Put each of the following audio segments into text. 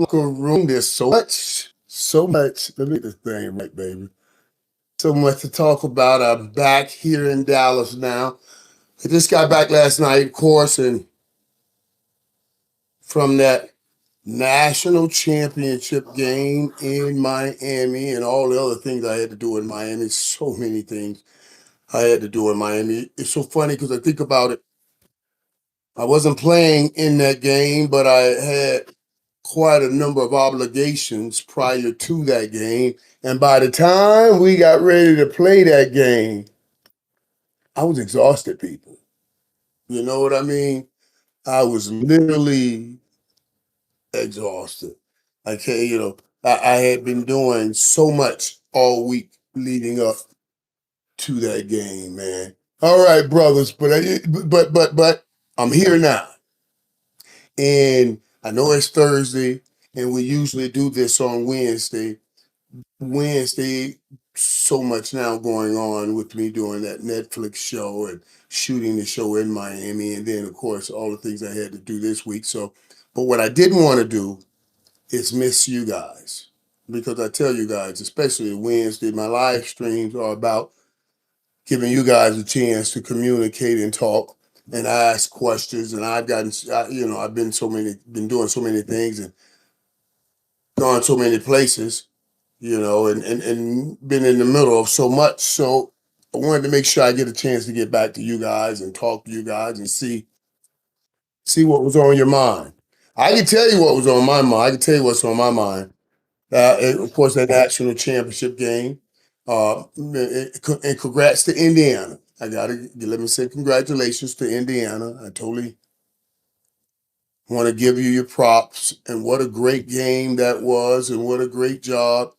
locker room. There's so much. Let me get this thing right, baby. So much to talk about. I'm back here in Dallas now. I just got back last night, of course, and from that national championship game in Miami and all the other things I had to do in Miami. So many things I had to do in Miami. It's so funny because I think about it. I wasn't playing in that game, but I had quite a number of obligations prior to that game. And by the time we got ready to play that game, I was exhausted, people. You know what I mean? I was literally exhausted. I can't, I had been doing so much all week leading up to that game, man. All right, brothers, but I'm here now. And I know it's Thursday, and we usually do this on Wednesday. Wednesday, so much now going on with me doing that Netflix show and shooting the show in Miami, and then of course all the things I had to do this week. So, but what I didn't want to do is miss you guys because I tell you guys, especially Wednesday, my live streams are about giving you guys a chance to communicate and talk and ask questions. And I've gotten, I've been doing so many things and gone so many places, and been in the middle of so much. So I wanted to make sure I get a chance to get back to you guys and talk to you guys and see what was on your mind. I can tell you what was on my mind. I can tell you what's on my mind. And of course, that national championship game. And congrats to Indiana. I gotta let me say congratulations to Indiana. I totally want to give you your props and what a great game that was, and what a great job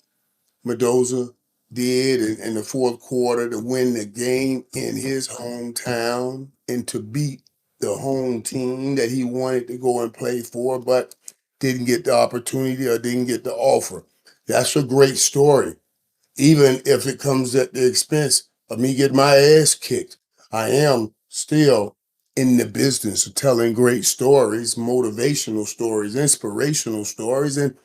Mendoza did in the fourth quarter to win the game in his hometown and to beat the home team that he wanted to go and play for, but didn't get the opportunity or didn't get the offer. That's a great story, even if it comes at the expense of me getting my ass kicked. I am still in the business of telling great stories, motivational stories, inspirational stories, and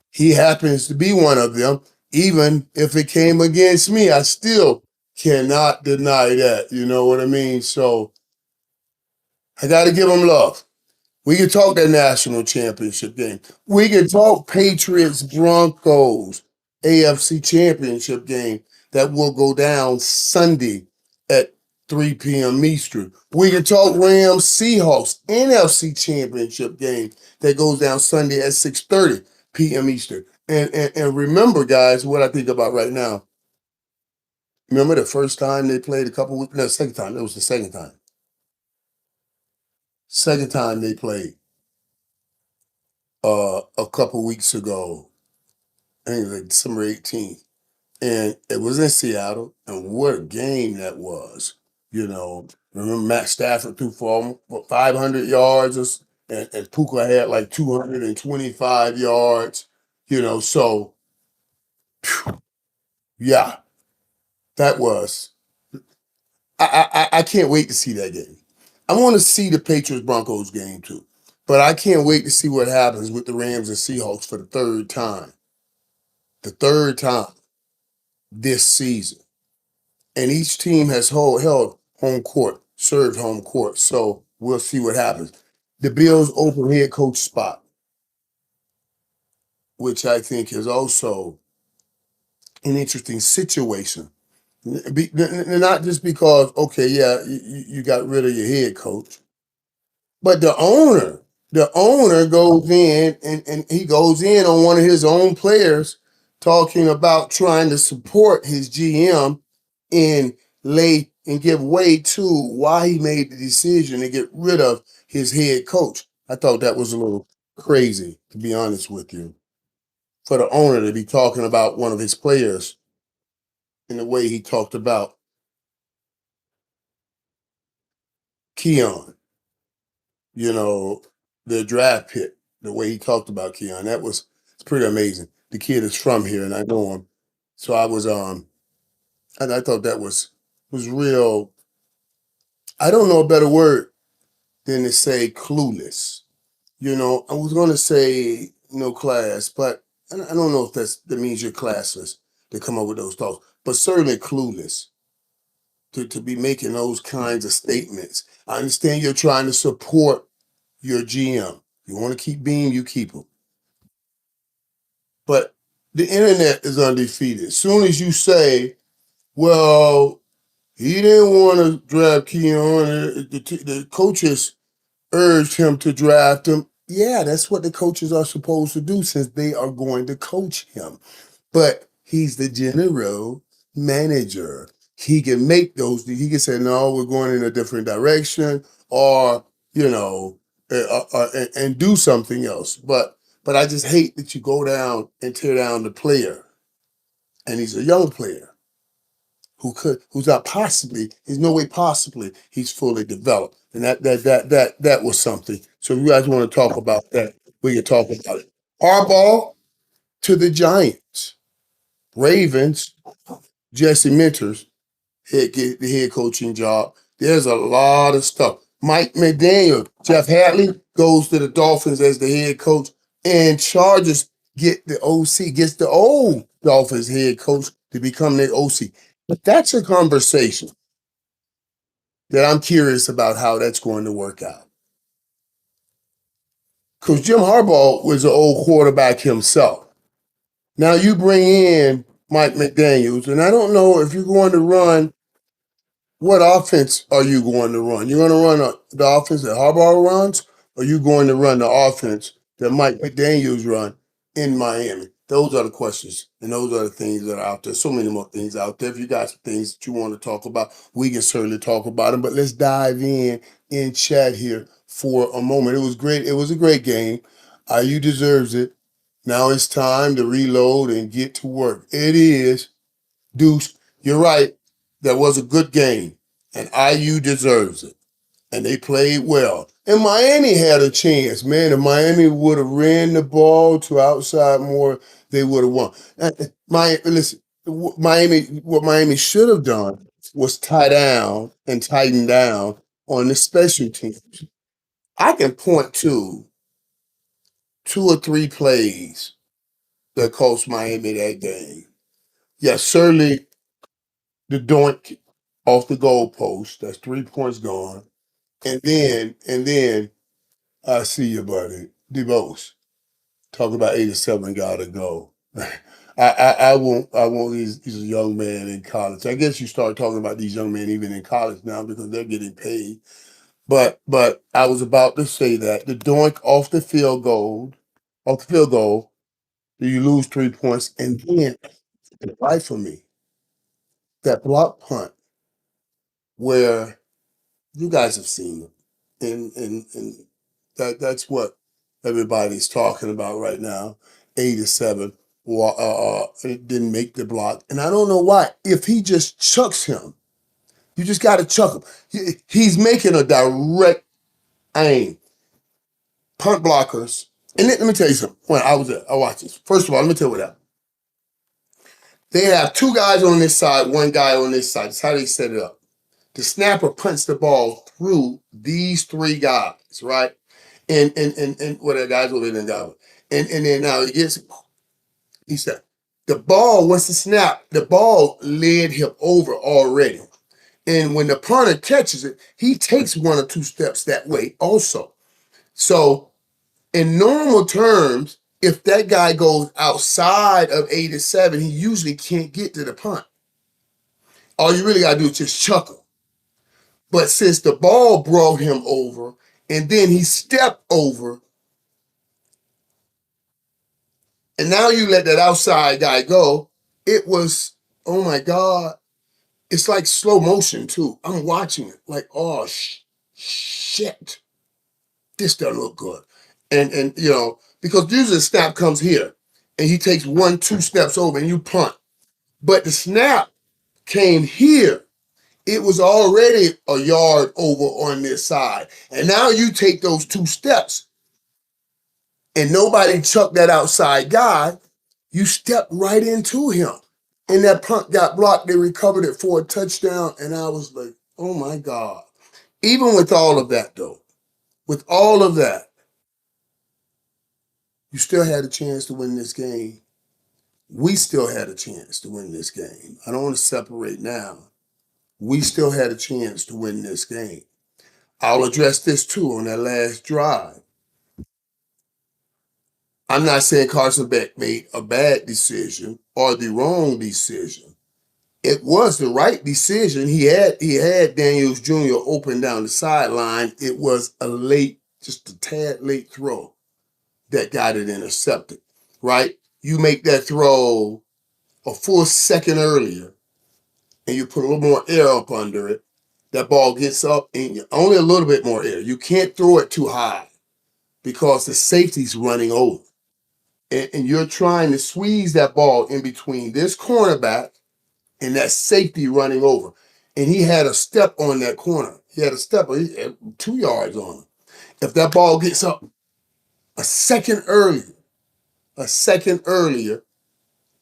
he happens to be one of them. Even if it came against me, I still cannot deny that. You know what I mean? So I got to give him love. We can talk that national championship game. We can talk Patriots Broncos AFC championship game that will go down Sunday at 3 p.m. Eastern. We can talk Rams Seahawks NFC championship game that goes down Sunday at 6:30 p.m. Eastern. And remember, guys, what I think about right now. Remember the first time they played a couple weeks? No, second time. It was the second time. Second time they played a couple weeks ago. I think it was like December 18th. And it was in Seattle. And what a game that was. Remember Matt Stafford threw for 500 yards, and Puka had like 225 yards. So yeah, that was. I can't wait to see that game. I want to see the Patriots Broncos game too. But I can't wait to see what happens with the Rams and Seahawks for the third time. The third time this season. And each team has held home court, served home court. So we'll see what happens. The Bills open head coach spot, which I think is also an interesting situation. Not just because, okay, yeah, you got rid of your head coach, but the owner goes in and he goes in on one of his own players talking about trying to support his GM and lay and give way to why he made the decision to get rid of his head coach. I thought that was a little crazy, to be honest with you, for the owner to be talking about one of his players in the way he talked about Keon, you know, the draft pick, the way he talked about Keon. It's pretty amazing. The kid is from here and I know him. So and I thought that was real. I don't know a better word than to say clueless. I was gonna say no class, but I don't know if that means you're classless to come up with those thoughts, but certainly clueless to be making those kinds of statements. I understand you're trying to support your GM. You want to keep Beam, you keep him. But the internet is undefeated. As soon as you say, well, he didn't want to draft Keon, the coaches urged him to draft him. Yeah, that's what the coaches are supposed to do since they are going to coach him. But he's the general manager. He can make those. He can say, "No, we're going in a different direction," or you know, and do something else. But I just hate that you go down and tear down the player, and he's a young player who's not possibly, there's no way possibly he's fully developed. And that was something. So if you guys want to talk about that, we can talk about it. Harbaugh to the Giants. Ravens, Jesse Mentors, the head coaching job. There's a lot of stuff. Mike McDaniel, Jeff Hadley goes to the Dolphins as the head coach, and Chargers get the OC, gets the old Dolphins head coach to become their OC. But that's a conversation that I'm curious about how that's going to work out. Because Jim Harbaugh was an old quarterback himself. Now you bring in Mike McDaniels, and I don't know if you're going to run. What offense are you going to run? You're going to run the offense that Harbaugh runs, or you going to run the offense that Mike McDaniels run in Miami? Those are the questions, and those are the things that are out there. So many more things out there. If you got some things that you want to talk about, we can certainly talk about them. But let's dive in chat here for a moment. It was great. It was a great game. IU deserves it. Now it's time to reload and get to work. It is. Deuce, you're right. That was a good game, and IU deserves it. And they played well. And Miami had a chance, man. If Miami would have ran the ball to outside more, they would have won. Listen, what Miami should have done was tie down and tighten down on the special teams. I can point to two or three plays that cost Miami that game. Yes, certainly the doink off the goalpost. That's 3 points gone. And then I see you, buddy. DeBose. Talk about 87 gotta go. I won't he's a young man in college. I guess you start talking about these young men even in college now because they're getting paid. But I was about to say that the doink off the field goal, you lose 3 points, and then right for me, that block punt where you guys have seen it. And that's what everybody's talking about right now. 87 it didn't make the block. And I don't know why. If he just chucks him, you just got to chuck him. He's making a direct aim. Punt blockers. And let me tell you something. When I was there, I watched this. First of all, let me tell you what happened. They have two guys on this side, one guy on this side. That's how they set it up. The snapper punts the ball through these three guys, right? And what well, the guys over there got. And then now he said, the ball, once the snap, the ball led him over already. And when the punter catches it, he takes one or two steps that way also. So in normal terms, if that guy goes outside of 87, he usually can't get to the punt. All you really got to do is just chuck him. But since the ball brought him over and then he stepped over, and now you let that outside guy go, it was, oh my God. It's like slow motion too. I'm watching it like, oh shit, this doesn't look good. And because usually the snap comes here and he takes 1-2 steps over and you punt. But the snap came here. It was already a yard over on this side. And now you take those 2 steps and nobody chucked that outside guy. You stepped right into him. And that punt got blocked. They recovered it for a touchdown. And I was like, oh my God. Even with all of that, though, with all of that, You still had a chance to win this game. We still had a chance to win this game. I don't want to separate now. We still had a chance to win this game. I'll address this too on that last drive. I'm not saying Carson Beck made a bad decision or the wrong decision. It was the right decision. He had Daniels Jr. open down the sideline. It was a late, just a tad late throw that got it intercepted. Right? You make that throw a full second earlier, and you put a little more air up under it. That ball gets up, and only a little bit more air. You can't throw it too high because the safety's running over. And you're trying to squeeze that ball in between this cornerback and that safety running over. And he had a step on that corner. He had a step, he had 2 yards on him. If that ball gets up a second earlier, a second earlier,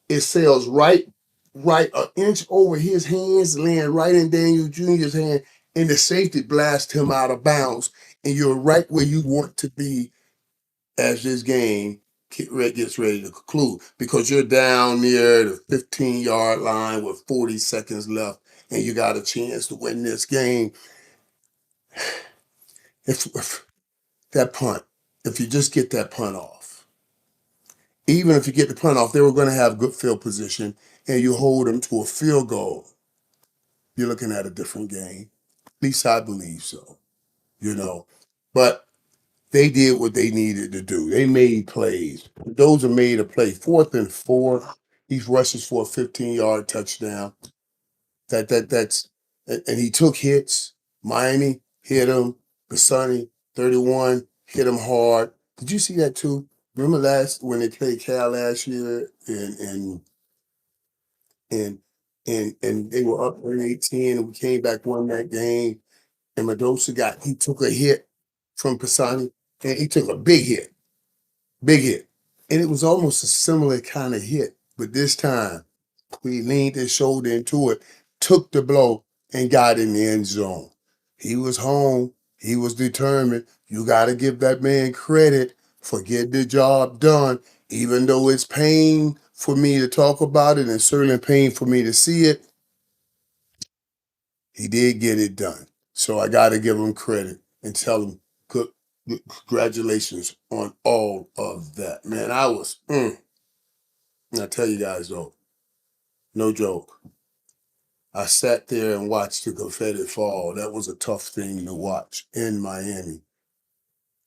it sails right an inch over his hands, land right in Daniel Jr.'s hand, and the safety blasts him out of bounds. And you're right where you want to be as this game gets ready to conclude because you're down near the 15-yard line with 40 seconds left and you got a chance to win this game. If that punt, if you just get that punt off, even if you get the punt off, they were going to have good field position and you hold them to a field goal, you're looking at a different game. At least I believe so, you know. But they did what they needed to do. They made plays. Those are made a play. 4th and 4, he rushes for a 15-yard touchdown. That's and he took hits. Miami hit him. Bassani, 31, hit him hard. Did you see that too? Remember last when they played Cal last year and and they were up 18 and we came back, won that game. And Mendoza he took a hit from Pisani, and he took a big hit. And it was almost a similar kind of hit, but this time he leaned his shoulder into it, took the blow, and got in the end zone. He was home. He was determined. You got to give that man credit for getting the job done, even though it's pain for me to talk about it and certainly pain for me to see it. He did get it done. So I got to give him credit and tell him good, congratulations on all of that. Man, and I tell you guys though, no joke. I sat there and watched the confetti fall. That was a tough thing to watch in Miami.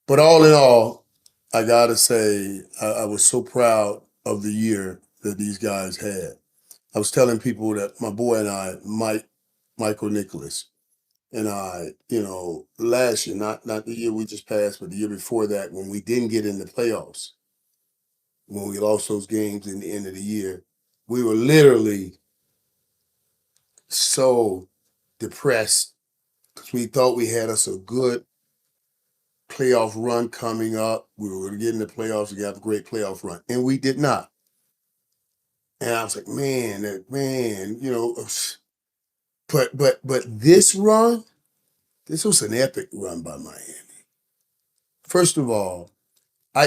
But all in all, I got to say, I was so proud of the year that these guys had. I was telling people that my boy and I, Michael Nicholas, and I, last year, not the year we just passed, but the year before that, when we didn't get in the playoffs, when we lost those games in the end of the year, we were literally so depressed because we thought we had us a good playoff run coming up. We were going to get in the playoffs, we have a great playoff run, and we did not. And I was like, man, but this run, this was an epic run by Miami. First of all,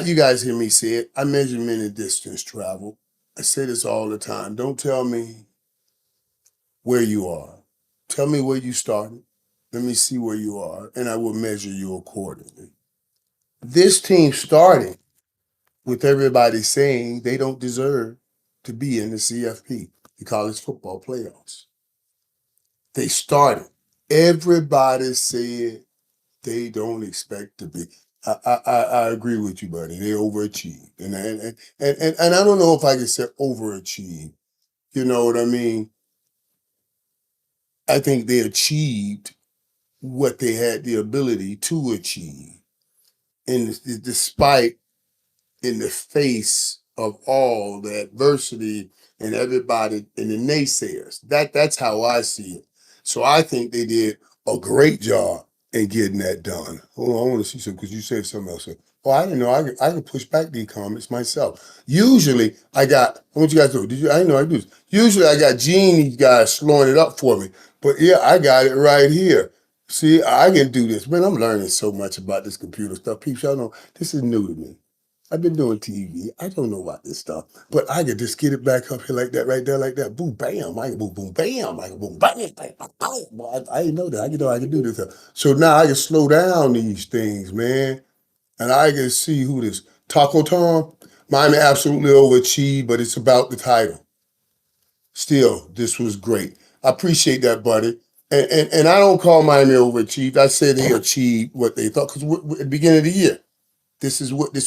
you guys hear me say it. I measure minute distance travel. I say this all the time. Don't tell me where you are. Tell me where you started. Let me see where you are, and I will measure you accordingly. This team started with everybody saying they don't deserve to be in the CFP, the college football playoffs. They started. Everybody said they don't expect to be. I agree with you, buddy. They overachieved, and I don't know if I can say overachieved. You know what I mean? I think they achieved what they had the ability to achieve, and despite in the face of all the adversity and everybody and the naysayers. That's how I see it. So I think they did a great job in getting that done. Hold on, I want to see something because you said something else. Oh, I didn't know I could push back these comments myself. Usually I want you guys to know, I didn't know I do this. Usually I got Genie's guys slowing it up for me. But yeah, I got it right here. See, I can do this. Man, I'm learning so much about this computer stuff. People, y'all know this is new to me. I've been doing TV. I don't know about this stuff, but I could just get it back up here like that, right there, like that. Boom, bam. I can boom, boom, bam. I can boom, bam, bam, bam, bam. Boy, I didn't know that. I didn't know I can do this stuff. So now I can slow down these things, man, and I can see who this Taco Tom. Miami absolutely overachieved, but it's about the title. Still, this was great. I appreciate that, buddy. And I don't call Miami overachieved. I say they achieved what they thought because at the beginning of the year, this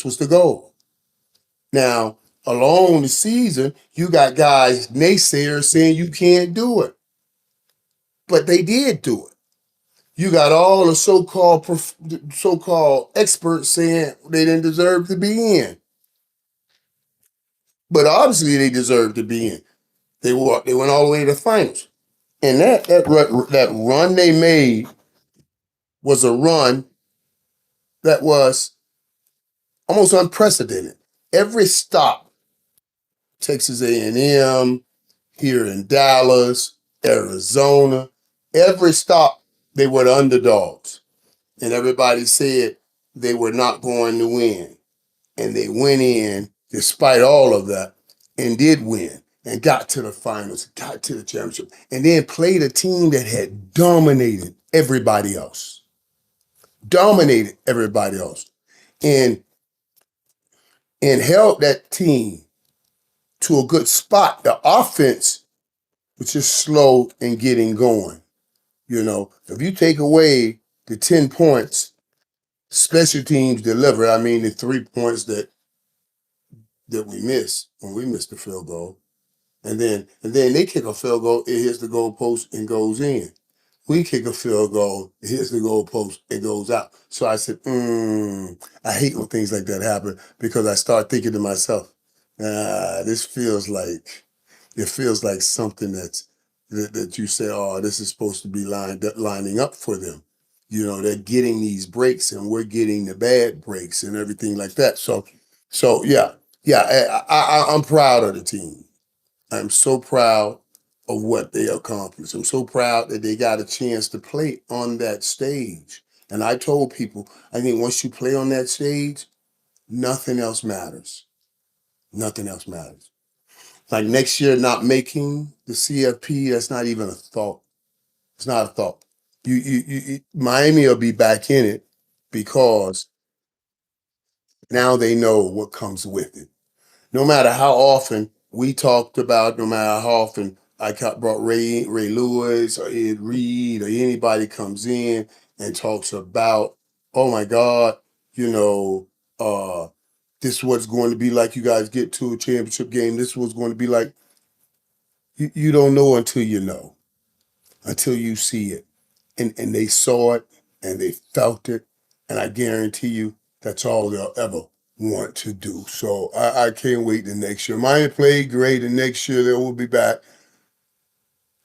was the goal. Now, along the season, you got guys, naysayers saying you can't do it, but they did do it. You got all the so-called experts saying they didn't deserve to be in, but obviously they deserved to be in. They went all the way to the finals, and that run they made was a run that was almost unprecedented. Every stop, Texas A&M, here in Dallas, Arizona. Every stop, they were the underdogs. And everybody said they were not going to win. And they went in despite all of that and did win and got to the finals, got to the championship, and then played a team that had dominated everybody else. Dominated everybody else. And and held that team to a good spot. The offense was just slow in getting going. You know, if you take away the 10 points, special teams deliver. I mean, the 3 points that we missed when we missed the field goal. And then they kick a field goal, it hits the goalpost and goes in. We kick a field goal, it hits the goalpost, it goes out. So I said, I hate when things like that happen because I start thinking to myself, this feels like something that you say, oh, this is supposed to be lining up for them. You know, they're getting these breaks and we're getting the bad breaks and everything like that. So yeah, yeah, I'm proud of the team. I'm so proud of what they accomplished. I'm so proud that they got a chance to play on that stage. And I told people, I think once you play on that stage, nothing else matters. Nothing else matters. Like next year, not making the CFP, that's not even a thought. It's not a thought. Miami will be back in it because now they know what comes with it. No matter how often we talked about, no matter how often brought Ray Lewis or Ed Reed or anybody comes in and talks about, oh my God, you know, this is what's going to be like. You guys get to a championship game. This is what's going to be like. You don't know until you know, until you see it. And they saw it and they felt it. And I guarantee you that's all they'll ever want to do. So I can't wait the next year. Miami played great, and next year they will be back.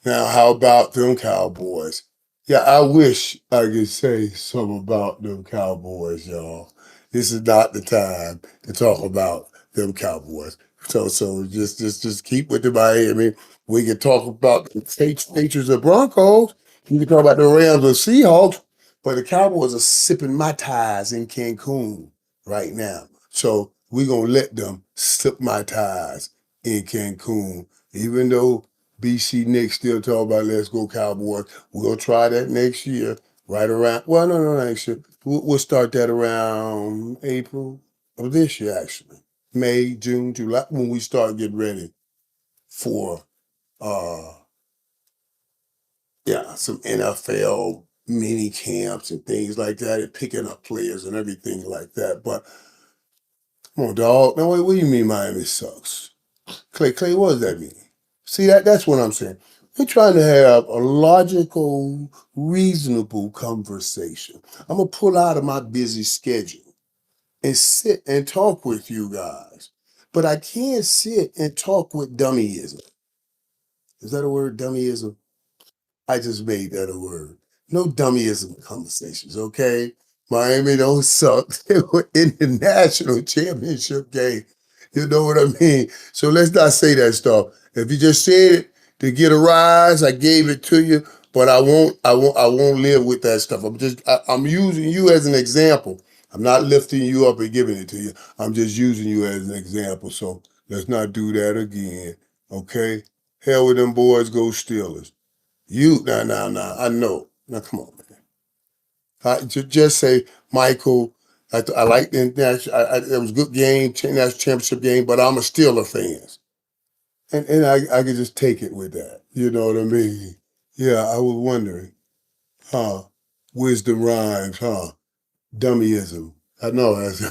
Now, how about them Cowboys? Yeah, I wish I could say something about them Cowboys, y'all. This is not the time to talk about them Cowboys. So just keep with the Miami. We can talk about the Patriots or Broncos. You can talk about the Rams or Seahawks, but the Cowboys are sipping my ties in Cancun right now. So we're gonna let them sip my ties in Cancun, even though BC Nick still talk about let's go Cowboys. We'll try that next year, right around. Well, no, next year. We'll start that around April of this year, actually. May, June, July, when we start getting ready for uh some NFL mini camps and things like that, and picking up players and everything like that. But come on, dog. Now, what do you mean Miami sucks? Clay, what does that mean? See, that's what I'm saying. We're trying to have a logical, reasonable conversation. I'm gonna pull out of my busy schedule and sit and talk with you guys. But I can't sit and talk with dummyism. Is that a word, dummyism? I just made that a word. No dummyism conversations, okay? Miami don't suck. They were in the national championship game. You know what I mean? So let's not say that stuff. If you just said it to get a rise, I gave it to you, but I won't live with that stuff. I'm using you as an example. I'm not lifting you up and giving it to you. I'm just using you as an example. So let's not do that again. Okay? Hell with them boys, go Steelers. You, nah. I know. Now, come on, man. Just say, Michael, I like the national. It was a good game, national championship game, but I'm a Steeler fan, and I could just take it with that. You know what I mean? Yeah, I was wondering, huh? Wisdom rhymes, huh? Dummyism. I know that's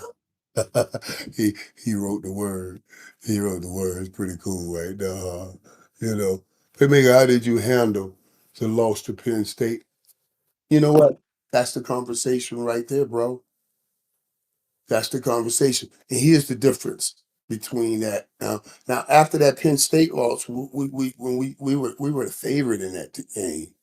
he wrote the word. He wrote the word. It's pretty cool, right? You know, hey, Mega, how did you handle the loss to Penn State? You know what? That's the conversation right there, bro. That's the conversation. And here's the difference between that. Now after that Penn State loss, we when we were the favorite in that game.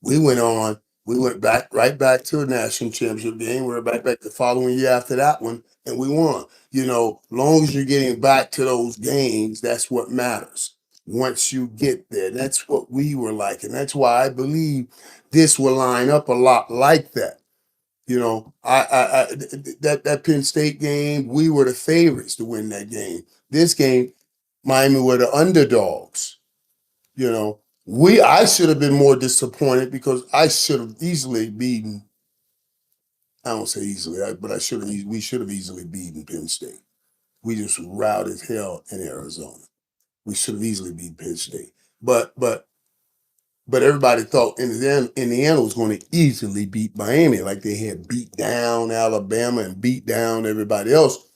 We went on. We went back right back to a national championship game. We were back the following year after that one, and we won. You know, long as you're getting back to those games, that's what matters. Once you get there, that's what we were like, and that's why I believe this will line up a lot like that. You know, that Penn State game, we were the favorites to win that game. This game, Miami were the underdogs. You know, I should have been more disappointed because I should have easily beaten. I don't say easily, but I should have. We should have easily beaten Penn State. We just routed hell in Arizona. We should have easily beat Penn State. But everybody thought Indiana was going to easily beat Miami, like they had beat down Alabama and beat down everybody else.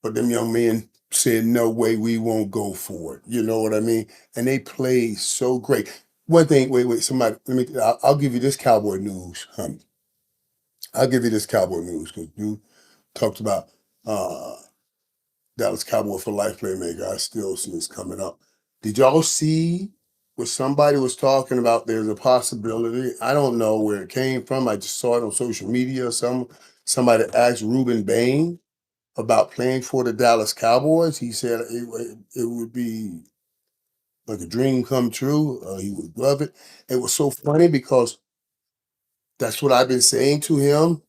But them young men said, "No way, we won't go for it." You know what I mean? And they played so great. One thing, wait, somebody, let me. I'll give you this Cowboy news. I'll give you this Cowboy news because you talked about uh, Dallas Cowboy for Life playmaker. I still see this coming up. Did y'all see what somebody was talking about? There's a possibility. I don't know where it came from. I just saw it on social media. Somebody asked Ruben Bain about playing for the Dallas Cowboys. He said it would be like a dream come true. He would love it. It was so funny because that's what I've been saying to him.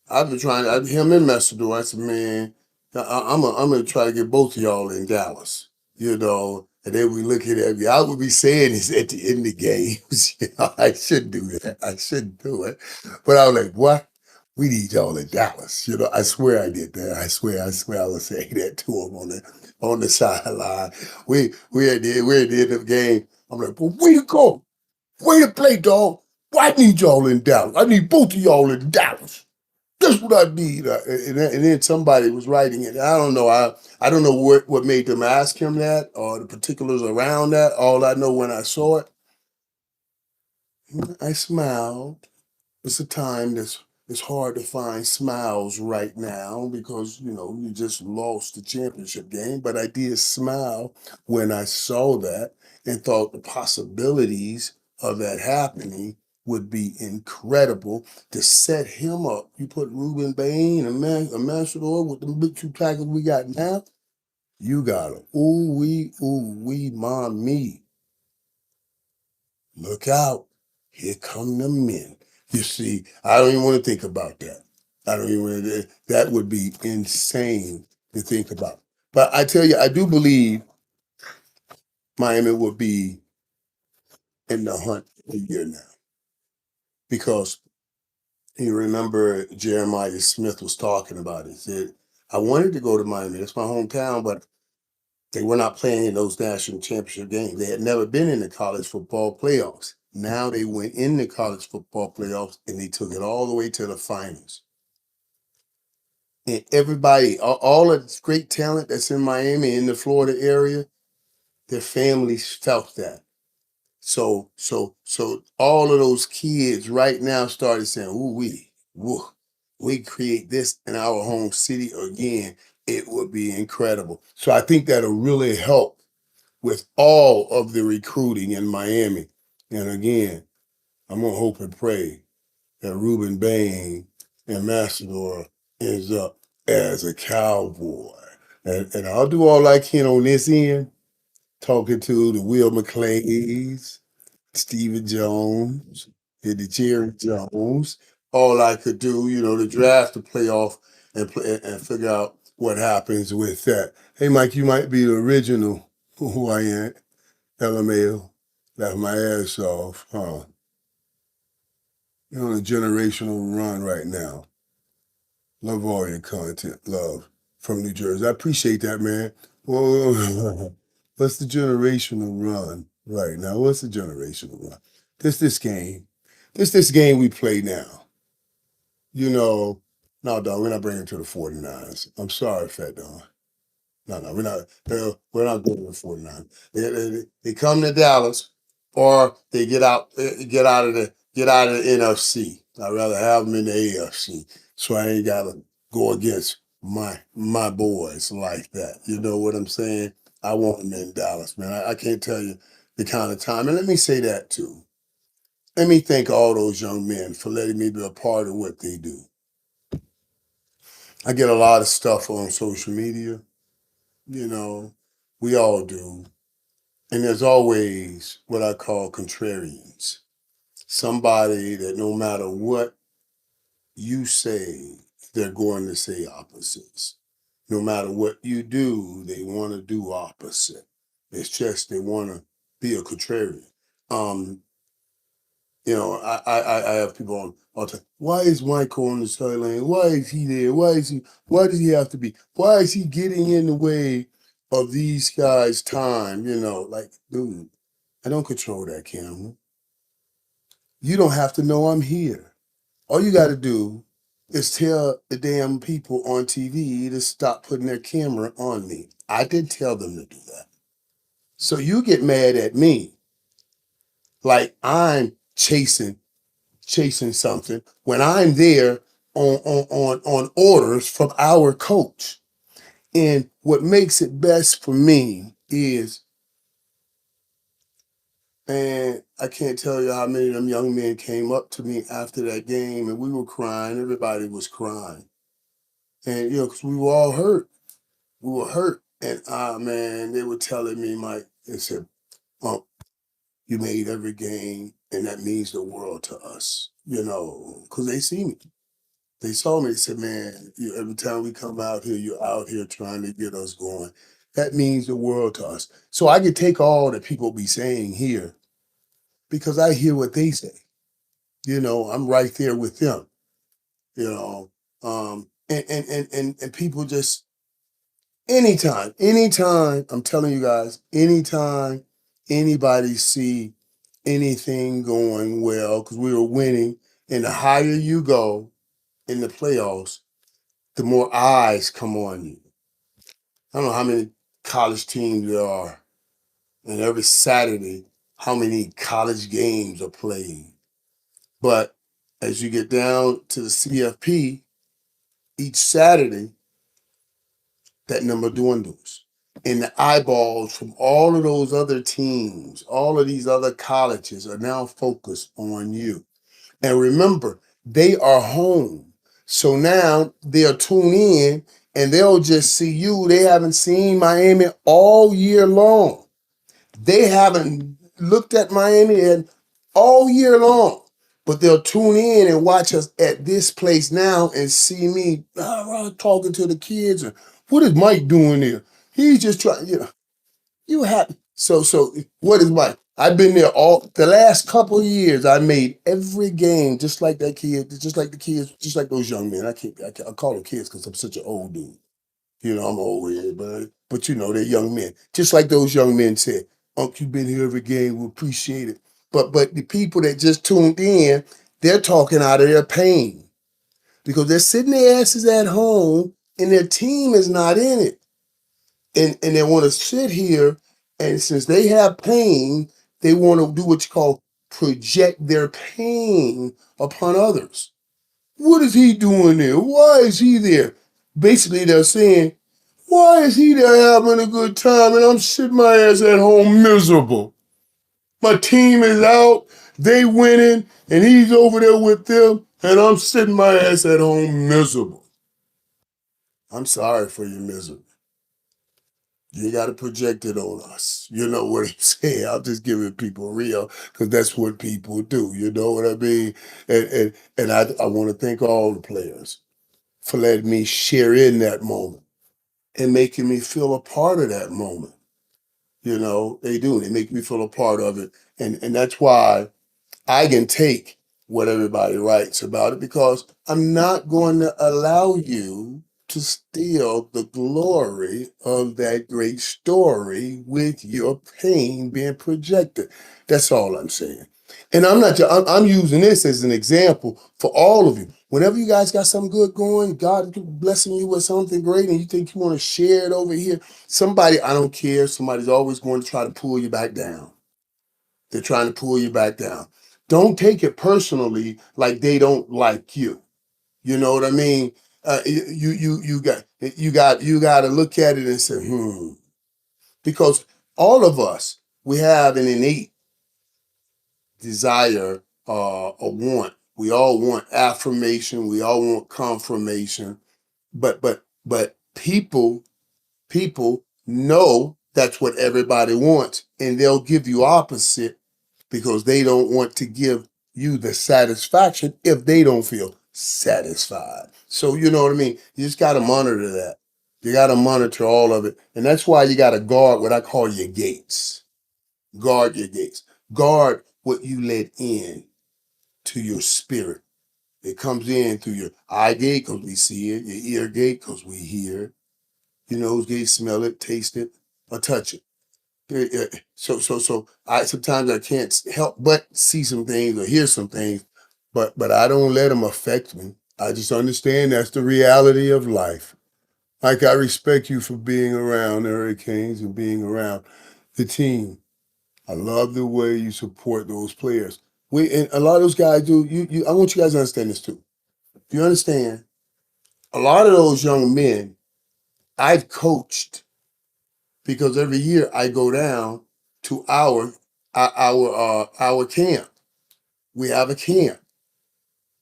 I've been trying him and Messidor. I said, man, I'm gonna try to get both of y'all in Dallas, you know. And then we look at me. I would be saying this at the end of games. You know, I shouldn't do that. I shouldn't do it. But I was like, what? We need y'all in Dallas. You know, I swear I did that. I swear I was saying that to him on the sideline. We're at the end of the game. I'm like, well, way to go. Way to play, dog. Well, I need y'all in Dallas. I need both of y'all in Dallas. That's what I need. And then somebody was writing it. I don't know. I don't know what made them ask him that or the particulars around that. All I know when I saw it, I smiled. It's a time that's it's hard to find smiles right now because you just lost the championship game. But I did smile when I saw that and thought the possibilities of that happening would be incredible to set him up. You put Ruben Bain and a Matador with the big two tackles we got now. You got a ooh wee, mommy. Look out. Here come the men. You see, I don't even want to think about that. I don't even want to, that would be insane to think about. But I tell you, I do believe Miami will be in the hunt a year now. Because you remember Jeremiah Smith was talking about it. He said, I wanted to go to Miami. That's my hometown, but they were not playing in those national championship games. They had never been in the college football playoffs. Now they went in the college football playoffs and they took it all the way to the finals. And everybody, all of this great talent that's in Miami, in the Florida area, their families felt that. So all of those kids right now started saying, "Ooh, we create this in our home city again. It would be incredible." So I think that'll really help with all of the recruiting in Miami. And again, I'm gonna hope and pray that Ruben Bain and Massador ends up as a cowboy. And I'll do all I can on this end, talking to the Will McClays, Stephen Jones, and the Jerry Jones, all I could do, to draft the playoff and play and figure out what happens with that. Hey, Mike, you might be the original who I am. LMAO, laugh my ass off, huh? You're on a generational run right now. Love all your content. Love from New Jersey. I appreciate that, man. Well, what's the generational run right now? What's the generational run? This game. This game we play now. You know, no, dog, we're not bringing it to the 49ers. I'm sorry, Fat Don. No, we're not going to the 49ers. They come to Dallas or they get out of the NFC. I'd rather have them in the AFC. So I ain't gotta go against my boys like that. You know what I'm saying? I want them in Dallas, man. I can't tell you the kind of time. And let me say that too. Let me thank all those young men for letting me be a part of what they do. I get a lot of stuff on social media, you know, we all do. And there's always what I call contrarians. Somebody that no matter what you say, they're going to say opposites. No matter what you do, they want to do opposite. It's just they want to be a contrarian. Um, I have people on all the time. Why is Michael on the sideline? Why is he there? Why does he have to be? Why is he getting in the way of these guys' time? Like, dude, I don't control that camera. You don't have to know I'm here. All you got to do is tell the damn people on TV to stop putting their camera on me. I did tell them to do that. So you get mad at me like I'm chasing something when I'm there on orders from our coach. And what makes it best for me is, and I can't tell you how many of them young men came up to me after that game and we were crying. Everybody was crying. And, because we were all hurt. We were hurt. And, man, they were telling me, Mike, they said, you made every game and that means the world to us, because they see me. They saw me. They said, "Man, every time we come out here, you're out here trying to get us going. That means the world to us." So I could take all that people be saying here because I hear what they say. I'm right there with them. You know, and people just anytime. I'm telling you guys, anytime anybody see anything going well because we were winning, and the higher you go in the playoffs, the more eyes come on you. I don't know how many college teams there are, and every Saturday, how many college games are played. But as you get down to the CFP, each Saturday, that number dwindles. And the eyeballs from all of those other teams, all of these other colleges are now focused on you. And remember, they are home. So now they'll tune in and they'll just see you. They haven't seen Miami all year long. They haven't looked at Miami and all year long. But they'll tune in and watch us at this place now and see me talking to the kids. And what is Mike doing there? He's just trying, you have so what is Mike? I've been there all the last couple of years. I made every game just like that kid, just like the kids, just like those young men. I call them kids because I'm such an old dude. I'm old here, but they're young men. Just like those young men said, Unc, you've been here every game, we appreciate it. But the people that just tuned in, they're talking out of their pain because they're sitting their asses at home and their team is not in it and they want to sit here, and since they have pain, they want to do what you call project their pain upon others. What is he doing there? Why is he there? Basically, they're saying, why is he there having a good time and I'm sitting my ass at home miserable? My team is out, they winning, and he's over there with them, and I'm sitting my ass at home miserable. I'm sorry for your misery. You got to project it on us. You know what I'm saying? I'm just giving people real because that's what people do. You know what I mean? And I want to thank all the players for letting me share in that moment and making me feel a part of that moment. You know, they do. They make me feel a part of it. And that's why I can take what everybody writes about it because I'm not going to allow you to steal the glory of that great story with your pain being projected. That's all I'm saying. And I'm not, I'm using this as an example for all of you. Whenever you guys got something good going, God blessing you with something great, and you think you want to share it over here, somebody, I don't care, somebody's always going to try to pull you back down. They're trying to pull you back down. Don't take it personally like they don't like you. You know what I mean? You got to look at it and say, because all of us we have an innate desire, a want. We all want affirmation. We all want confirmation. But people know that's what everybody wants, and they'll give you opposite because they don't want to give you the satisfaction if they don't feel satisfied. So you know what I mean? You just got to monitor that. You got to monitor all of it. And that's why you got to guard what I call your gates. Guard your gates. Guard what you let in to your spirit. It comes in through your eye gate because we see it, your ear gate because we hear it, your nose gate, smell it, taste it, or touch it. So I sometimes I can't help but see some things or hear some things, but I don't let them affect me. I just understand that's the reality of life. Like I respect you for being around the Hurricanes and being around the team. I love the way you support those players. We and a lot of those guys do. I want you guys to understand this too. You understand? A lot of those young men I've coached because every year I go down to our camp. We have a camp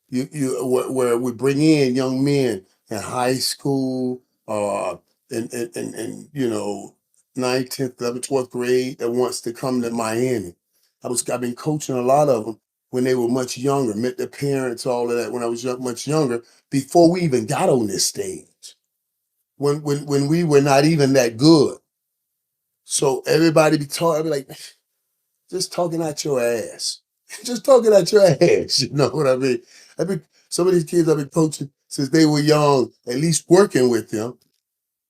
where we bring in young men in high school, and you know, 9th, 10th, 11th, 12th grade that wants to come to Miami. I've been coaching a lot of them when they were much younger, met their parents, all of that when I was much younger, before we even got on this stage. When we were not even that good. So everybody be talking, be like, just talking out your ass. Just talking out your ass. You know what I mean? I've been some of these kids I've been coaching since they were young, at least working with them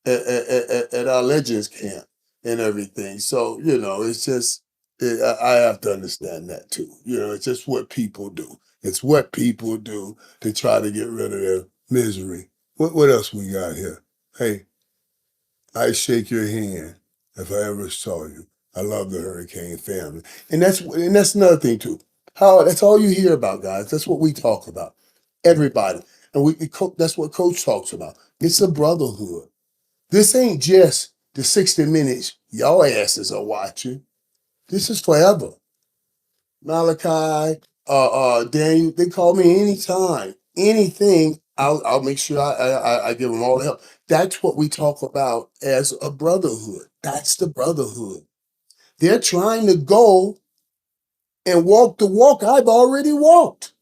at our Legends camp and everything. So, you know, it's just I have to understand that too. You know, it's just what people do. It's what people do to try to get rid of their misery. What else we got here? Hey, I shake your hand if I ever saw you. I love the Hurricane family, and that's another thing too. How that's all you hear about, guys. That's what we talk about. Everybody, and that's what Coach talks about. It's a brotherhood. This ain't just the 60 minutes y'all asses are watching. This is forever. Malachi, Daniel, they call me anytime, anything. I'll make sure I give them all the help. That's what we talk about as a brotherhood. That's the brotherhood. They're trying to go and walk the walk I've already walked.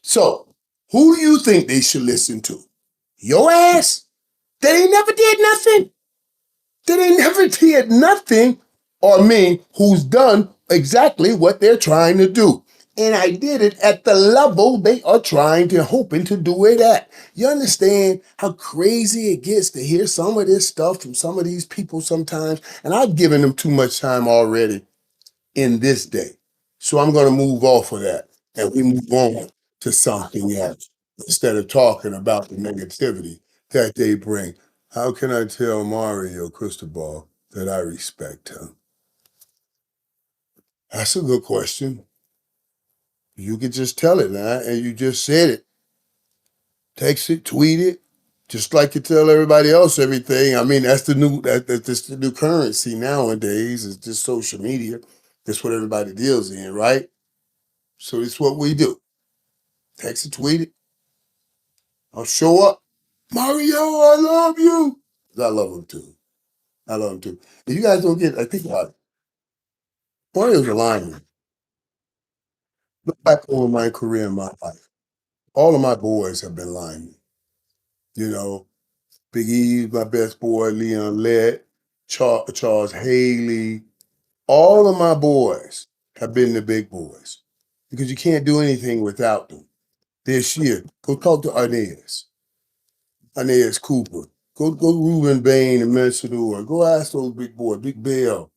So, who do you think they should listen to? Your ass? That ain't never did nothing. That ain't never did nothing, or me, who's done exactly what they're trying to do. And I did it at the level they are trying to, hoping to do it at. You understand how crazy it gets to hear some of this stuff from some of these people sometimes? And I've given them too much time already in this day. So I'm going to move off of that and we move on to something else instead of talking about the negativity that they bring. How can I tell Mario Cristobal that I respect him? That's a good question. You could just tell it now, and you just said it. Text it, tweet it, just like you tell everybody else everything. I mean, that's just the new currency nowadays. It's just social media. That's what everybody deals in, right? So it's what we do. Text it, tweet it. I'll show up. Mario, I love you. I love him too. I love him too. If you guys don't get, I think about it. Mario's a lineman. Look back over my career in my life. All of my boys have been linemen. You know, Big E's my best boy, Leon Lett, Charles Haley. All of my boys have been the big boys because you can't do anything without them. This year, go talk to Arnez Cooper. Go Ruben Bain and Mensador. Go ask those big boys, Big Bill.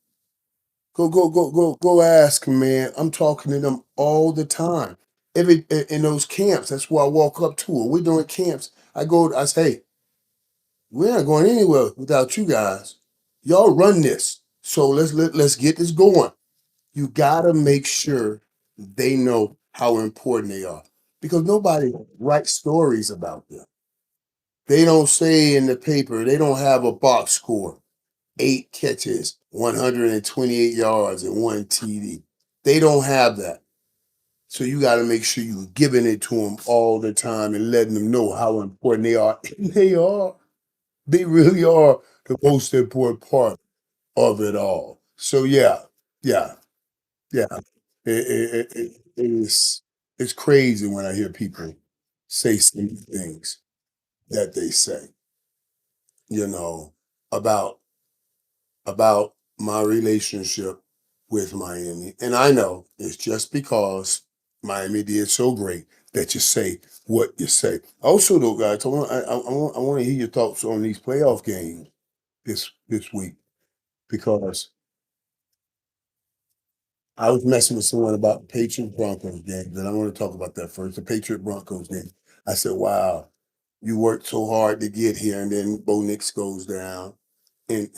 Go ask them, man. I'm talking to them all the time. Every in those camps, that's where I walk up to her. We're doing camps. I say, hey, we're not going anywhere without you guys. Y'all run this. So let's get this going. You gotta make sure they know how important they are. Because nobody writes stories about them. They don't say in the paper, they don't have a box score, 8 catches, 128 yards, and 1 TD. They don't have that. So you got to make sure you're giving it to them all the time and letting them know how important they are. And they are. They really are the most important part of it all. So yeah, yeah. It is it's crazy when I hear people say some things that they say, you know, about my relationship with Miami. And I know it's just because Miami did so great that you say what you say. Also, though, guys, I want to hear your thoughts on these playoff games this week because I was messing with someone about the Patriot Broncos game, and I want to talk about that first. The Patriot Broncos game. I said, "Wow, you worked so hard to get here, and then Bo Nix goes down, and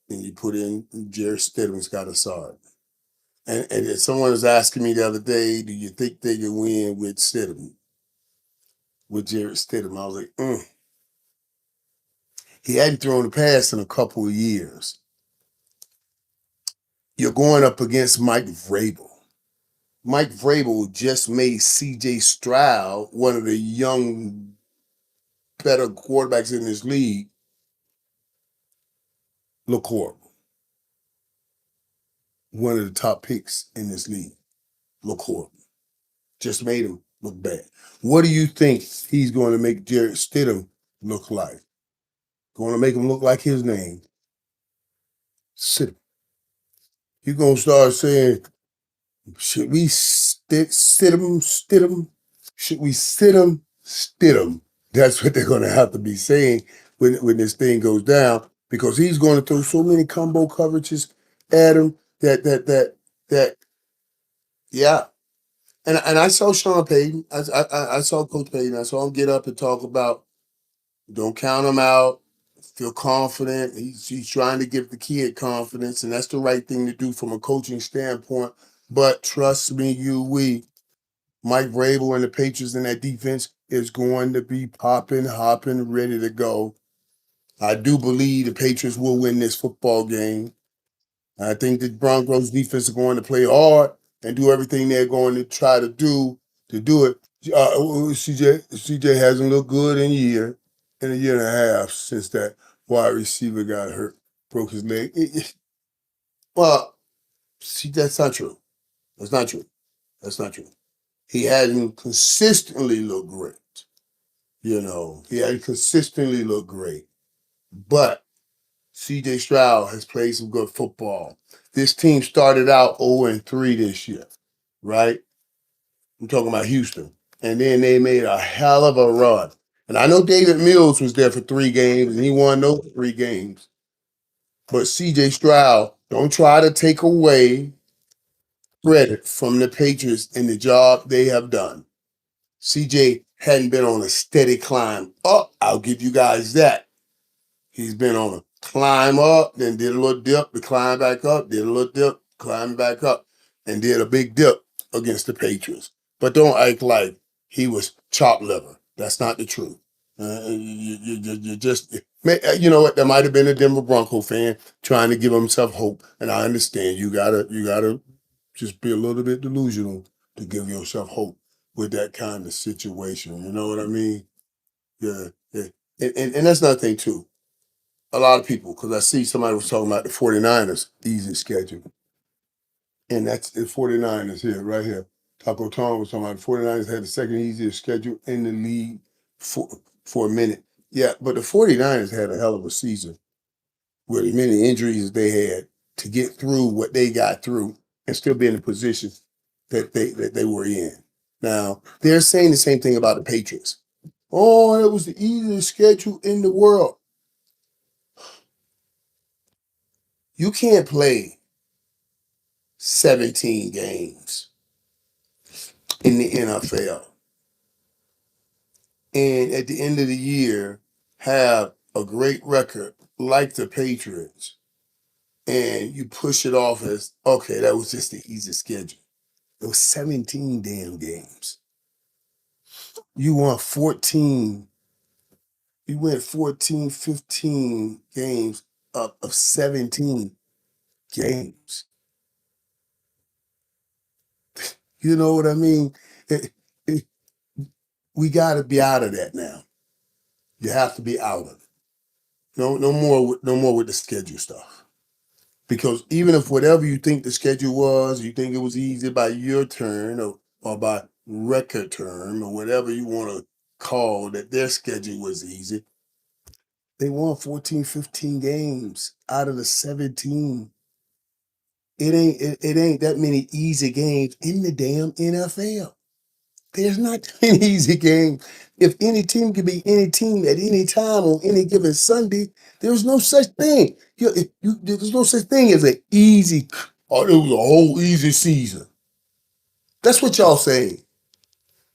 you put in Jerry Stidham's got a sorry." And if someone was asking me the other day, do you think they can win with Stidham, with Jared Stidham? I was like, he hadn't thrown a pass in a couple of years. You're going up against Mike Vrabel. Mike Vrabel just made CJ Stroud one of the young, better quarterbacks in this league look horrible. One of the top picks in this league look horrible. Just made him look bad. What do you think he's going to make Jared Stidham look like? Going to make him look like his name. Sit. You're going to start saying, should we sit him, Stidham? Should we sit him, Stidham? That's what they're going to have to be saying when this thing goes down because he's going to throw so many combo coverages at him that yeah. And I saw Sean Payton. I saw Coach Payton. I saw him get up and talk about don't count him out. Feel confident. He's trying to give the kid confidence, and that's the right thing to do from a coaching standpoint. But trust me, Mike Vrabel and the Patriots in that defense is going to be popping, hopping, ready to go. I do believe the Patriots will win this football game. I think the Broncos defense is going to play hard and do everything they're going to try to do it. CJ hasn't looked good in a year and a half since that wide receiver got hurt, broke his leg. Well, see, that's not true. That's not true. That's not true. He hadn't consistently looked great. He hadn't consistently looked great. But CJ Stroud has played some good football. This team started out 0-3 this year, right? I'm talking about Houston. And then they made a hell of a run. And I know David Mills was there for 3 games and he won those 3 games. But CJ Stroud, don't try to take away credit from the Patriots in the job they have done. CJ hadn't been on a steady climb up. I'll give you guys that. He's been on a climb up, then did a little dip, to climb back up, did a little dip, climb back up, and did a big dip against the Patriots. But don't act like he was chopped liver. That's not the truth. You just, you know what? There might have been a Denver Bronco fan trying to give himself hope, and I understand. You gotta just be a little bit delusional to give yourself hope with that kind of situation. You know what I mean? Yeah, yeah. And that's another thing too. a lot of people, because I see somebody was talking about the 49ers easy schedule. And that's the 49ers here, right here. Taco Tom was talking about the 49ers had the second easiest schedule in the league for for a minute. Yeah, but the 49ers had a hell of a season with as many injuries as they had to get through what they got through and still be in the position that they were in. Now, they're saying the same thing about the Patriots. Oh, it was the easiest schedule in the world. You can't play 17 games in the NFL and at the end of the year have a great record like the Patriots and you push it off as okay, that was just the easy schedule. It was 17 damn games. You won 14, you went 14, 15 games up of 17 games. You know what I mean? It- it- we got to be out of that now. You have to be out of it. No, no more with the schedule stuff. Because even if whatever you think the schedule was, you think it was easy by your turn or by record term or whatever you want to call that their schedule was easy, they won 14, 15 games out of the 17. It ain't that many easy games in the damn NFL. There's not too many easy games. If any team can be any team at any time on any given Sunday, there's no such thing. There's no such thing as an easy, oh, it was a whole easy season. That's what y'all saying.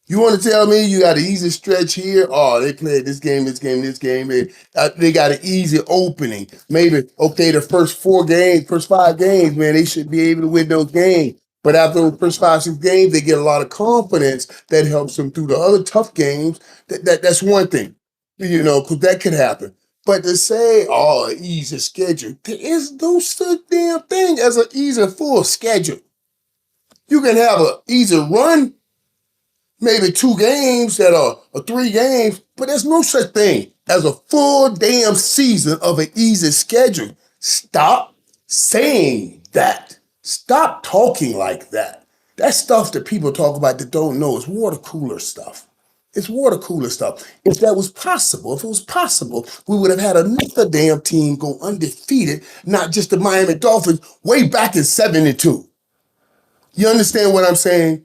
You want to tell me you got an easy stretch here? Oh, they played this game, this game, this game. They got an easy opening. Maybe, okay, the first 4 games, first 5 games, man, they should be able to win those games. But after the first 5, 6 games, they get a lot of confidence that helps them through the other tough games. That's one thing, because that could happen. But to say, oh, an easy schedule, there is no such damn thing as an easy full schedule. You can have an easy run maybe 2 games that are or 3 games, but there's no such thing as a full damn season of an easy schedule. Stop saying that. Stop talking like that. That stuff that people talk about that don't know is water cooler stuff. It's water cooler stuff. If that was possible, if it was possible, we would have had another damn team go undefeated, not just the Miami Dolphins, way back in 72. You understand what I'm saying?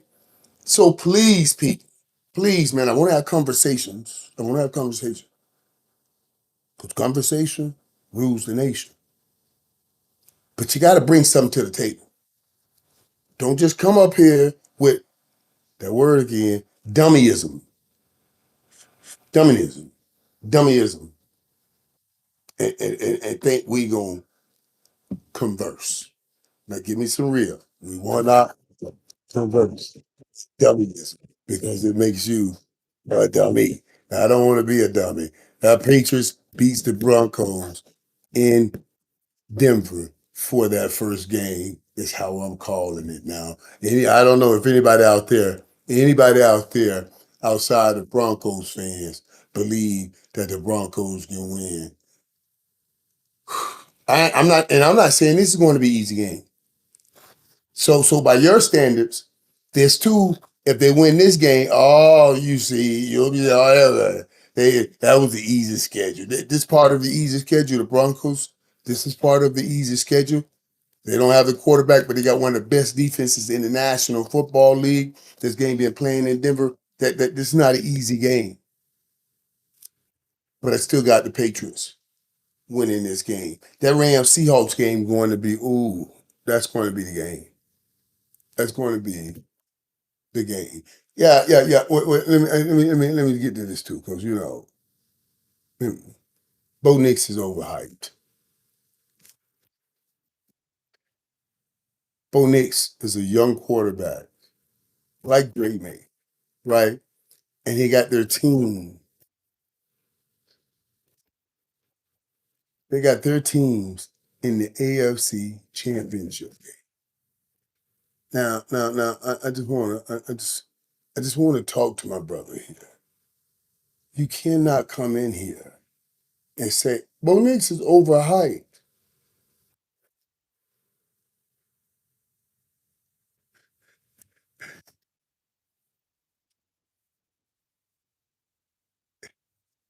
So please, people, please, man, I want to have conversations. I want to have conversations. Because conversation rules the nation. But you got to bring something to the table. Don't just come up here with that word again, dummyism, dummyism, dummyism, and think we going to converse. Now give me some real. We want not converse. Dummyism. Because it makes you a dummy. I don't want to be a dummy. Our Patriots beats the Broncos in Denver for that first game is how I'm calling it now. I don't know if anybody out there outside of Broncos fans believe that the Broncos can win. I'm not saying this is going to be an easy game. So by your standards, there's two. If they win this game, oh, you see, you'll be oh, that was the easy schedule. This part of the easy schedule, the Broncos. This is part of the easy schedule. They don't have the quarterback, but they got one of the best defenses in the National Football League. This game being playing in Denver. That this is not an easy game, but I still got the Patriots winning this game. That Rams Seahawks game going to be that's going to be the game. That's going to be the game. Yeah, yeah, yeah. Wait, let me get to this too, because Bo Nix is overhyped. Bo Nix is a young quarterback, like Drake May, right? And he got their team. They got their teams in the AFC Championship game. Now, I just want to, I just want to talk to my brother here. You cannot come in here and say Bo Nix is overhyped.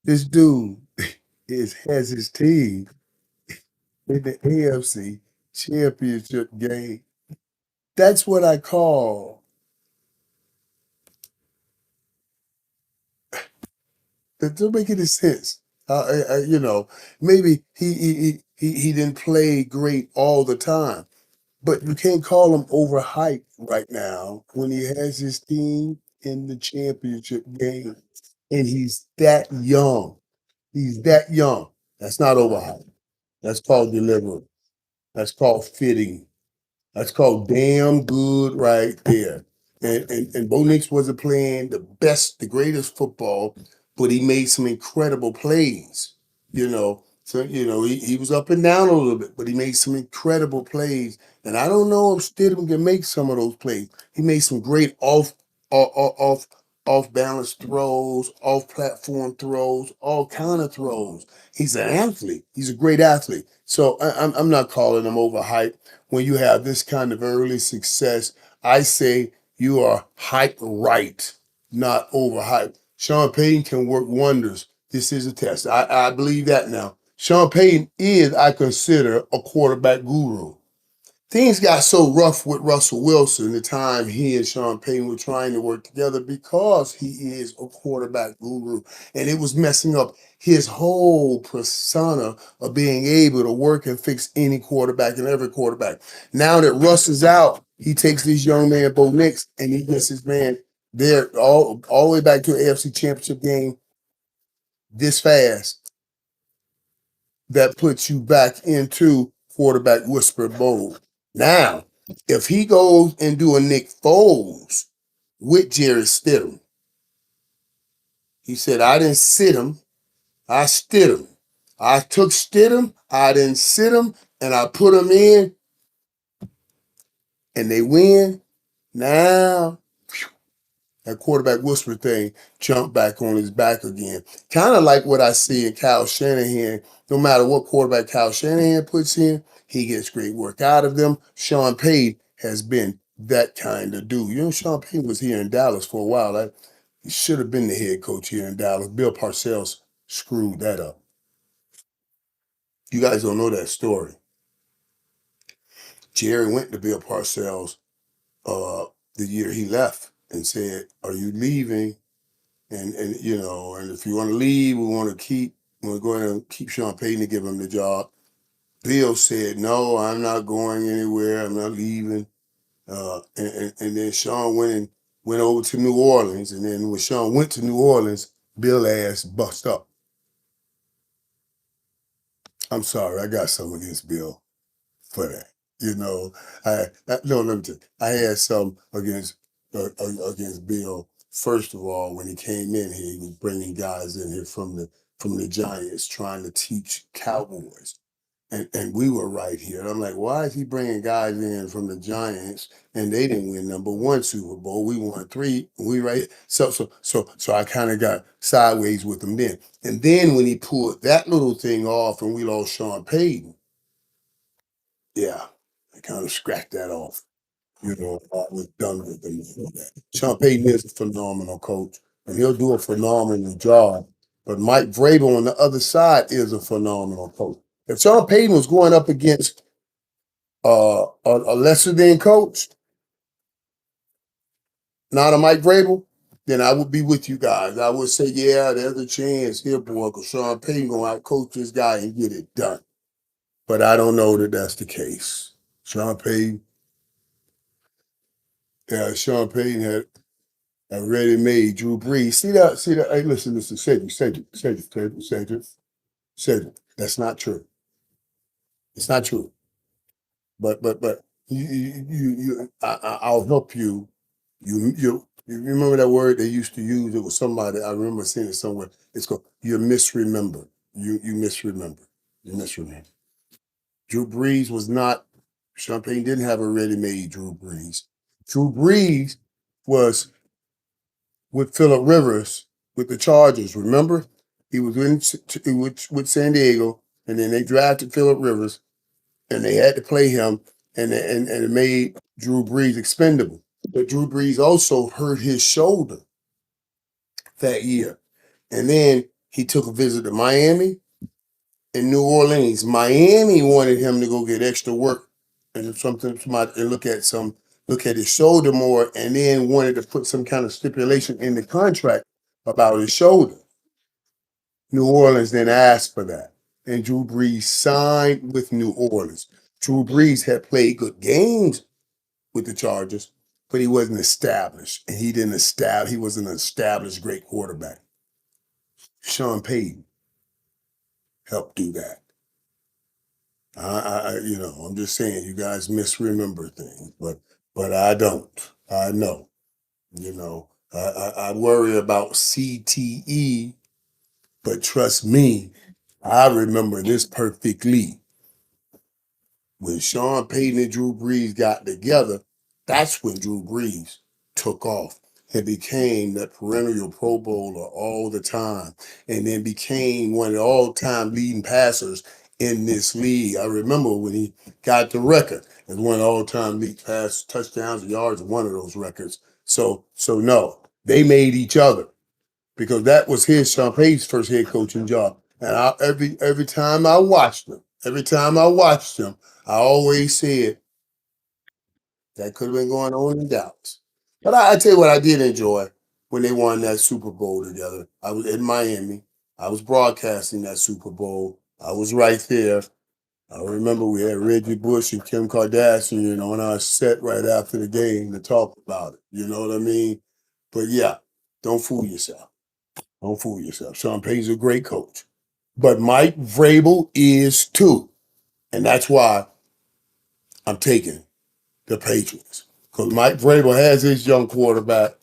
This dude has his team in the AFC championship game. That's what I call that don't make any sense. You know, maybe he didn't play great all the time, but you can't call him overhyped right now when he has his team in the championship game and he's that young. He's that young. That's not overhyped. That's called deliberate. That's called fitting. That's called damn good right there. And Bo Nix wasn't playing the best, the greatest football, but he made some incredible plays. You know, so he was up and down a little bit, but he made some incredible plays. And I don't know if Stidham can make some of those plays. He made some great off balance throws, off platform throws, all kind of throws. He's an athlete. He's a great athlete. So I'm not calling him overhyped. When you have this kind of early success, I say you are hyped right, not overhyped. Sean Payton can work wonders. This is a test. I believe that now. Sean Payton is, I consider, a quarterback guru. Things got so rough with Russell Wilson the time he and Sean Payton were trying to work together because he is a quarterback guru. And it was messing up his whole persona of being able to work and fix any quarterback and every quarterback. Now that Russ is out, he takes this young man, Bo Nix, and he gets his man there all the way back to an AFC championship game this fast. That puts you back into quarterback whisper mode. Now, if he goes and do a Nick Foles with Jerry Stidham, he said, I didn't sit him, I stood him. I took Stidham, I didn't sit him, and I put him in, and they win. Now, that quarterback whisper thing jumped back on his back again. Kind of like what I see in Kyle Shanahan. No matter what quarterback Kyle Shanahan puts in, he gets great work out of them. Sean Payton has been that kind of dude. You know, Sean Payton was here in Dallas for a while. He should have been the head coach here in Dallas. Bill Parcells screwed that up. You guys don't know that story. Jerry went to Bill Parcells uh, the year he left and said, "Are you leaving? And and if you want to leave, we're going to keep Sean Payton to give him the job." Bill said, "No, I'm not going anywhere. I'm not leaving." And then Sean went over to New Orleans, and then when Sean went to New Orleans, Bill ass bust up. I'm sorry, I got something against Bill for that. You know, no, let me tell you, I had some against Bill. First of all, when he came in here, he was bringing guys in here from the Giants, trying to teach Cowboys, and we were right here. And I'm like, why is he bringing guys in from the Giants and they didn't win number one Super Bowl? We won three. We right. So I kind of got sideways with him then. And then when he pulled that little thing off and we lost Sean Payton, yeah, I kind of scratched that off. I was done with him before that. Sean Payton is a phenomenal coach, and he'll do a phenomenal job. But Mike Vrabel on the other side is a phenomenal coach. If Sean Payton was going up against a lesser than coach, not a Mike Vrabel, then I would be with you guys. I would say, yeah, there's a chance here, boy, because Sean Payton going to outcoach this guy and get it done. But I don't know that that's the case. Sean Payton, Sean Payton had already made Drew Brees. See that. Hey, listen, Cedric. That's not true. It's not true. But I'll help you. You remember that word they used to use? It was somebody I remember seeing it somewhere. It's called you misremember. You misremember. You misremember. Drew Brees was not. Champagne didn't have a ready-made Drew Brees. Drew Brees was with Philip Rivers with the Chargers. Remember, he was with San Diego. and then they drafted Phillip Rivers, and they had to play him, and it made Drew Brees expendable. But Drew Brees also hurt his shoulder that year, and then he took a visit to Miami and New Orleans. Miami wanted him to go get extra work and and look at his shoulder more, and then wanted to put some kind of stipulation in the contract about his shoulder. New Orleans then asked for that, and Drew Brees signed with New Orleans. Drew Brees had played good games with the Chargers, but he wasn't established, and he didn't establish. He wasn't an established great quarterback. Sean Payton helped do that. I'm just saying, you guys misremember things, but I don't. I know. I worry about CTE, but trust me, I remember this perfectly. When Sean Payton and Drew Brees got together, that's when Drew Brees took off and became that perennial Pro Bowler all the time, and then became one of the all-time leading passers in this league. I remember when he got the record as one of the all-time lead pass touchdowns and yards, one of those records. So no, they made each other because that was Sean Payton's first head coaching job. And every time I watched him, I always said that could have been going on in Dallas. But I tell you what, I did enjoy when they won that Super Bowl together. I was in Miami. I was broadcasting that Super Bowl. I was right there. I remember we had Reggie Bush and Kim Kardashian on our set right after the game to talk about it. You know what I mean? But yeah, don't fool yourself. Don't fool yourself. Sean Payton's a great coach. But Mike Vrabel is too. And that's why I'm taking the Patriots. Because Mike Vrabel has his young quarterback,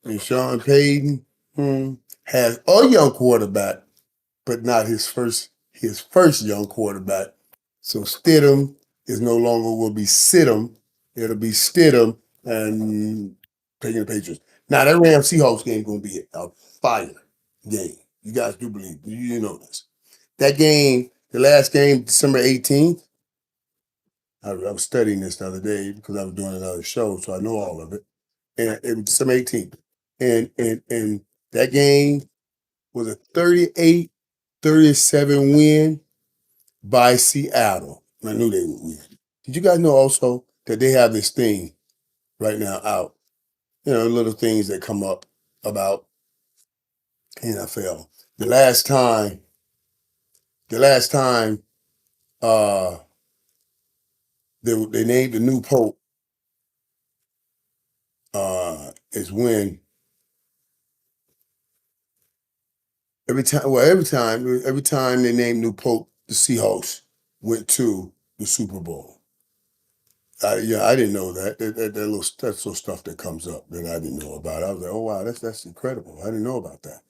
and Sean Payton has a young quarterback, but not his first young quarterback. So Stidham is no longer will be Sidham. It'll be Stidham and taking the Patriots. Now that Rams Seahawks game gonna be a fire game. You guys do believe you know this. That game, the last game, December 18th. I was studying this the other day because I was doing another show, so I know all of it. And it was December 18th. And that game was a 38-37 win by Seattle. I knew they would win. Did you guys know also that they have this thing right now out? Little things that come up about NFL. The last time uh they named the new pope is when every time they named new pope, the Seahawks went to the Super Bowl. Yeah, I didn't know that. That's little stuff that comes up that I didn't know about. I was like, oh wow, that's incredible. I didn't know about that.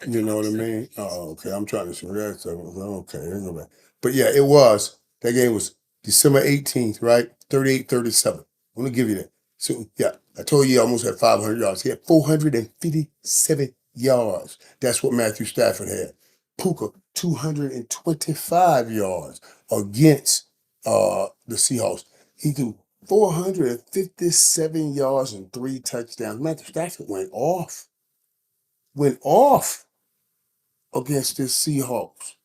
You know what I mean? Oh, okay. I'm trying to see that. So, okay, there's no bad. But yeah, that game was December 18th, right? 38-37. I'm gonna give you that. So yeah, I told you he almost had 500 yards. He had 457 yards. That's what Matthew Stafford had. Puka, 225 yards against the Seahawks. He threw 457 yards and 3 touchdowns. Matthew Stafford went off against the Seahawks.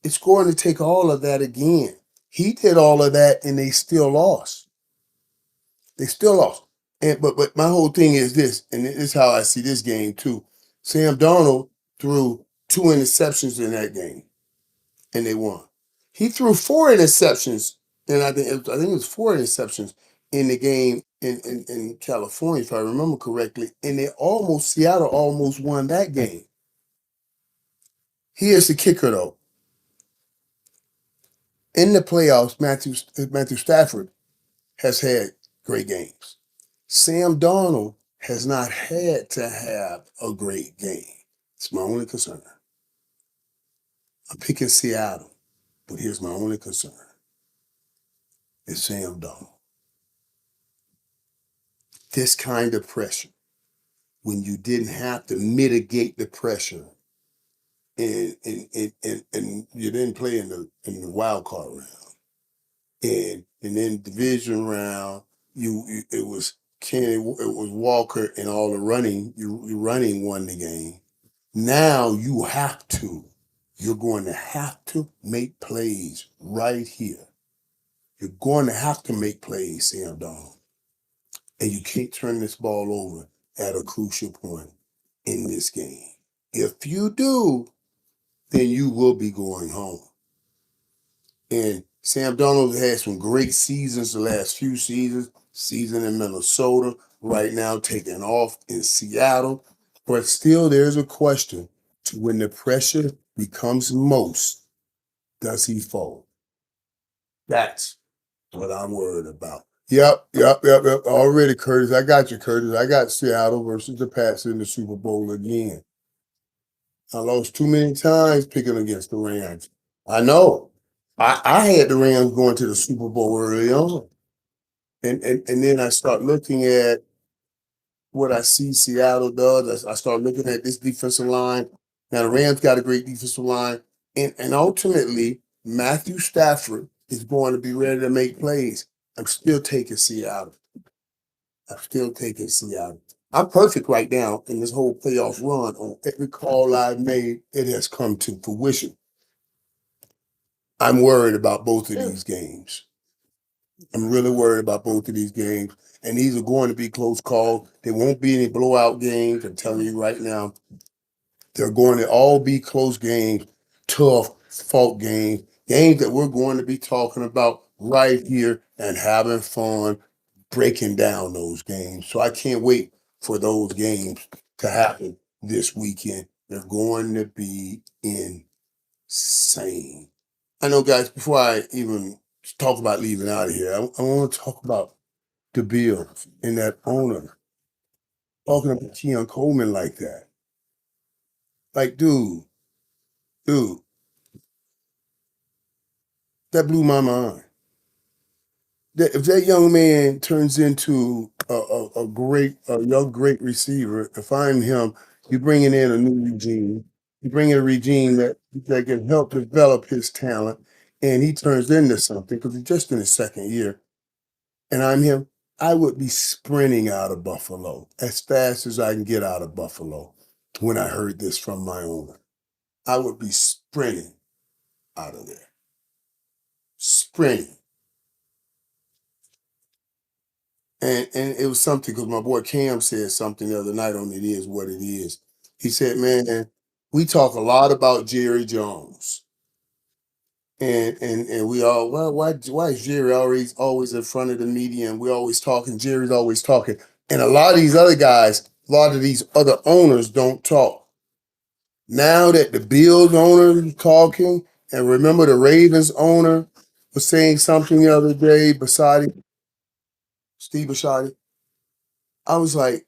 It's going to take all of that again. He did all of that and they still lost. They still lost. But my whole thing is this, and this is how I see this game too. Sam Darnold threw 2 interceptions in that game, and they won. He threw 4 interceptions, and I think it was 4 interceptions in the game in California, if I remember correctly. And Seattle almost won that game. Here's the kicker though. In the playoffs, Matthew Stafford has had great games. Sam Darnold has not had to have a great game. It's my only concern. I'm picking Seattle, but here's my only concern. It's Sam Darnold. This kind of pressure, when you didn't have to mitigate the pressure and you didn't play in the wild card round, and then division round, it was Kenny, it was Walker, and all the running, you running won the game. Now you're going to have to make plays right here. You're going to have to make plays, Sam Donald, and you can't turn this ball over at a crucial point in this game. If you do, then you will be going home. And Sam Donald had some great seasons the last few seasons. Season in Minnesota, right now taking off in Seattle. But still, there's a question to when the pressure becomes most, does he fold? That's what I'm worried about. Yep. Already, Curtis. I got you, Curtis. I got Seattle versus the Pats in the Super Bowl again. I lost too many times picking against the Rams. I know. I had the Rams going to the Super Bowl early on. And then I start looking at what I see Seattle does. I start looking at this defensive line. Now the Rams got a great defensive line. And ultimately, Matthew Stafford is going to be ready to make plays. I'm still taking Seattle. I'm still taking Seattle. I'm perfect right now in this whole playoff run. On every call I've made, it has come to fruition. I'm worried about both of these games. I'm really worried about both of these games. And these are going to be close calls. There won't be any blowout games. I'm telling you right now. They're going to all be close games, tough, fought games, games that we're going to be talking about right here and having fun breaking down those games. So I can't wait for those games to happen this weekend. They're going to be insane. I know, guys, before I even talk about leaving out of here, I want to talk about the Bills and that owner talking about Keon Coleman like that. Like, dude, that blew my mind. If that young man turns into a young great receiver, if I'm him, you're bringing in a new regime. You bring in a regime that can help develop his talent, and he turns into something because he's just in his second year. And I'm him. I would be sprinting out of Buffalo as fast as I can get out of Buffalo when I heard this from my owner. I would be sprinting out of there, sprinting. And it was something because my boy Cam said something the other night on It Is What It Is. He said, man, we talk a lot about Jerry Jones. And we all, well, why is Jerry always in front of the media and we're always talking, Jerry's always talking. And a lot of these other guys, a lot of these other owners don't talk. Now that the Bills owner is talking, and remember the Ravens owner was saying something the other day, Steve Bisciotti, I was like,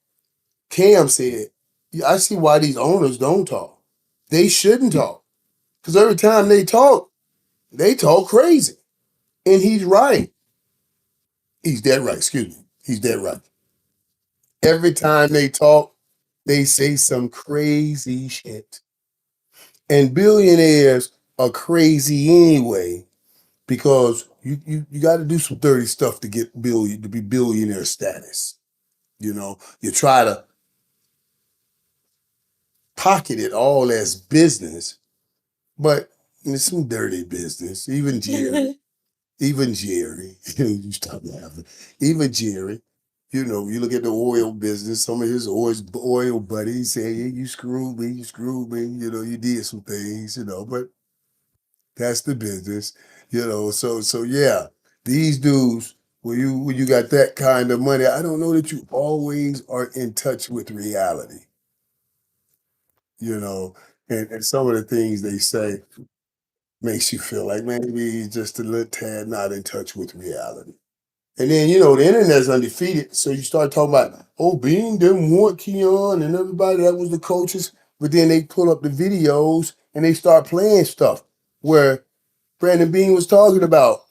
Cam said, yeah, I see why these owners don't talk. They shouldn't talk. Because every time they talk crazy. And he's right. He's dead right, excuse me. He's dead right. Every time they talk, they say some crazy shit. And billionaires are crazy anyway, because you got to do some dirty stuff to get to be billionaire status. You try to pocket it all as business, but it's some dirty business. Even Jerry, you stop laughing. Even Jerry, you look at the oil business. Some of his oil buddies say, "Hey, you screwed me. You did some things, but that's the business, So yeah, these dudes, when you got that kind of money, I don't know that you always are in touch with reality, you know. And some of the things they say makes you feel like maybe he's just a little tad not in touch with reality. And then, the internet's undefeated. So you start talking about, oh, Bean didn't want Keon and everybody that was the coaches. But then they pull up the videos and they start playing stuff where Brandon Bean was talking about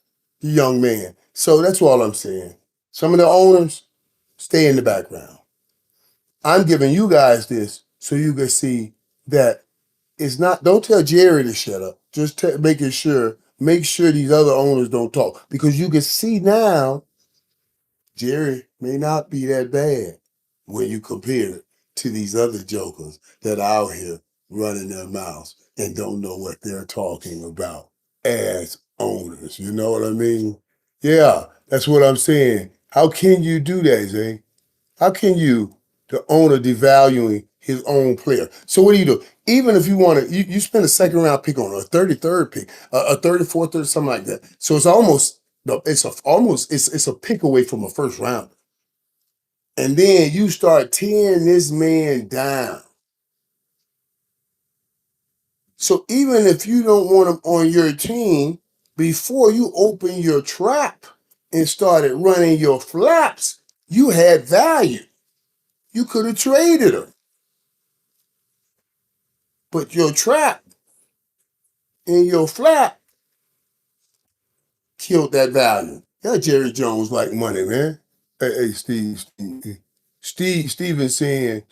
the young man. So that's all I'm saying. Some of the owners stay in the background. I'm giving you guys this so you can see that it's not. Don't tell Jerry to shut up. Just making sure. Make sure these other owners don't talk because you can see now Jerry may not be that bad when you compare it to these other jokers that are out here running their mouths and don't know what they're talking about as owners. You know what I mean? Yeah, that's what I'm saying. How can you do that, Zay? How can you, the owner, devaluing his own player? So what do? Even if you want to, you spend a second round pick on a 33rd pick, a 34th, or something like that. So it's almost it's a pick away from a first round. And then you start tearing this man down. So even if you don't want him on your team, before you open your trap and started running your flaps, you had value. You could have traded him. But your trap and your flap killed that value. Yeah, Jerry Jones like money, man. Hey, Steven saying,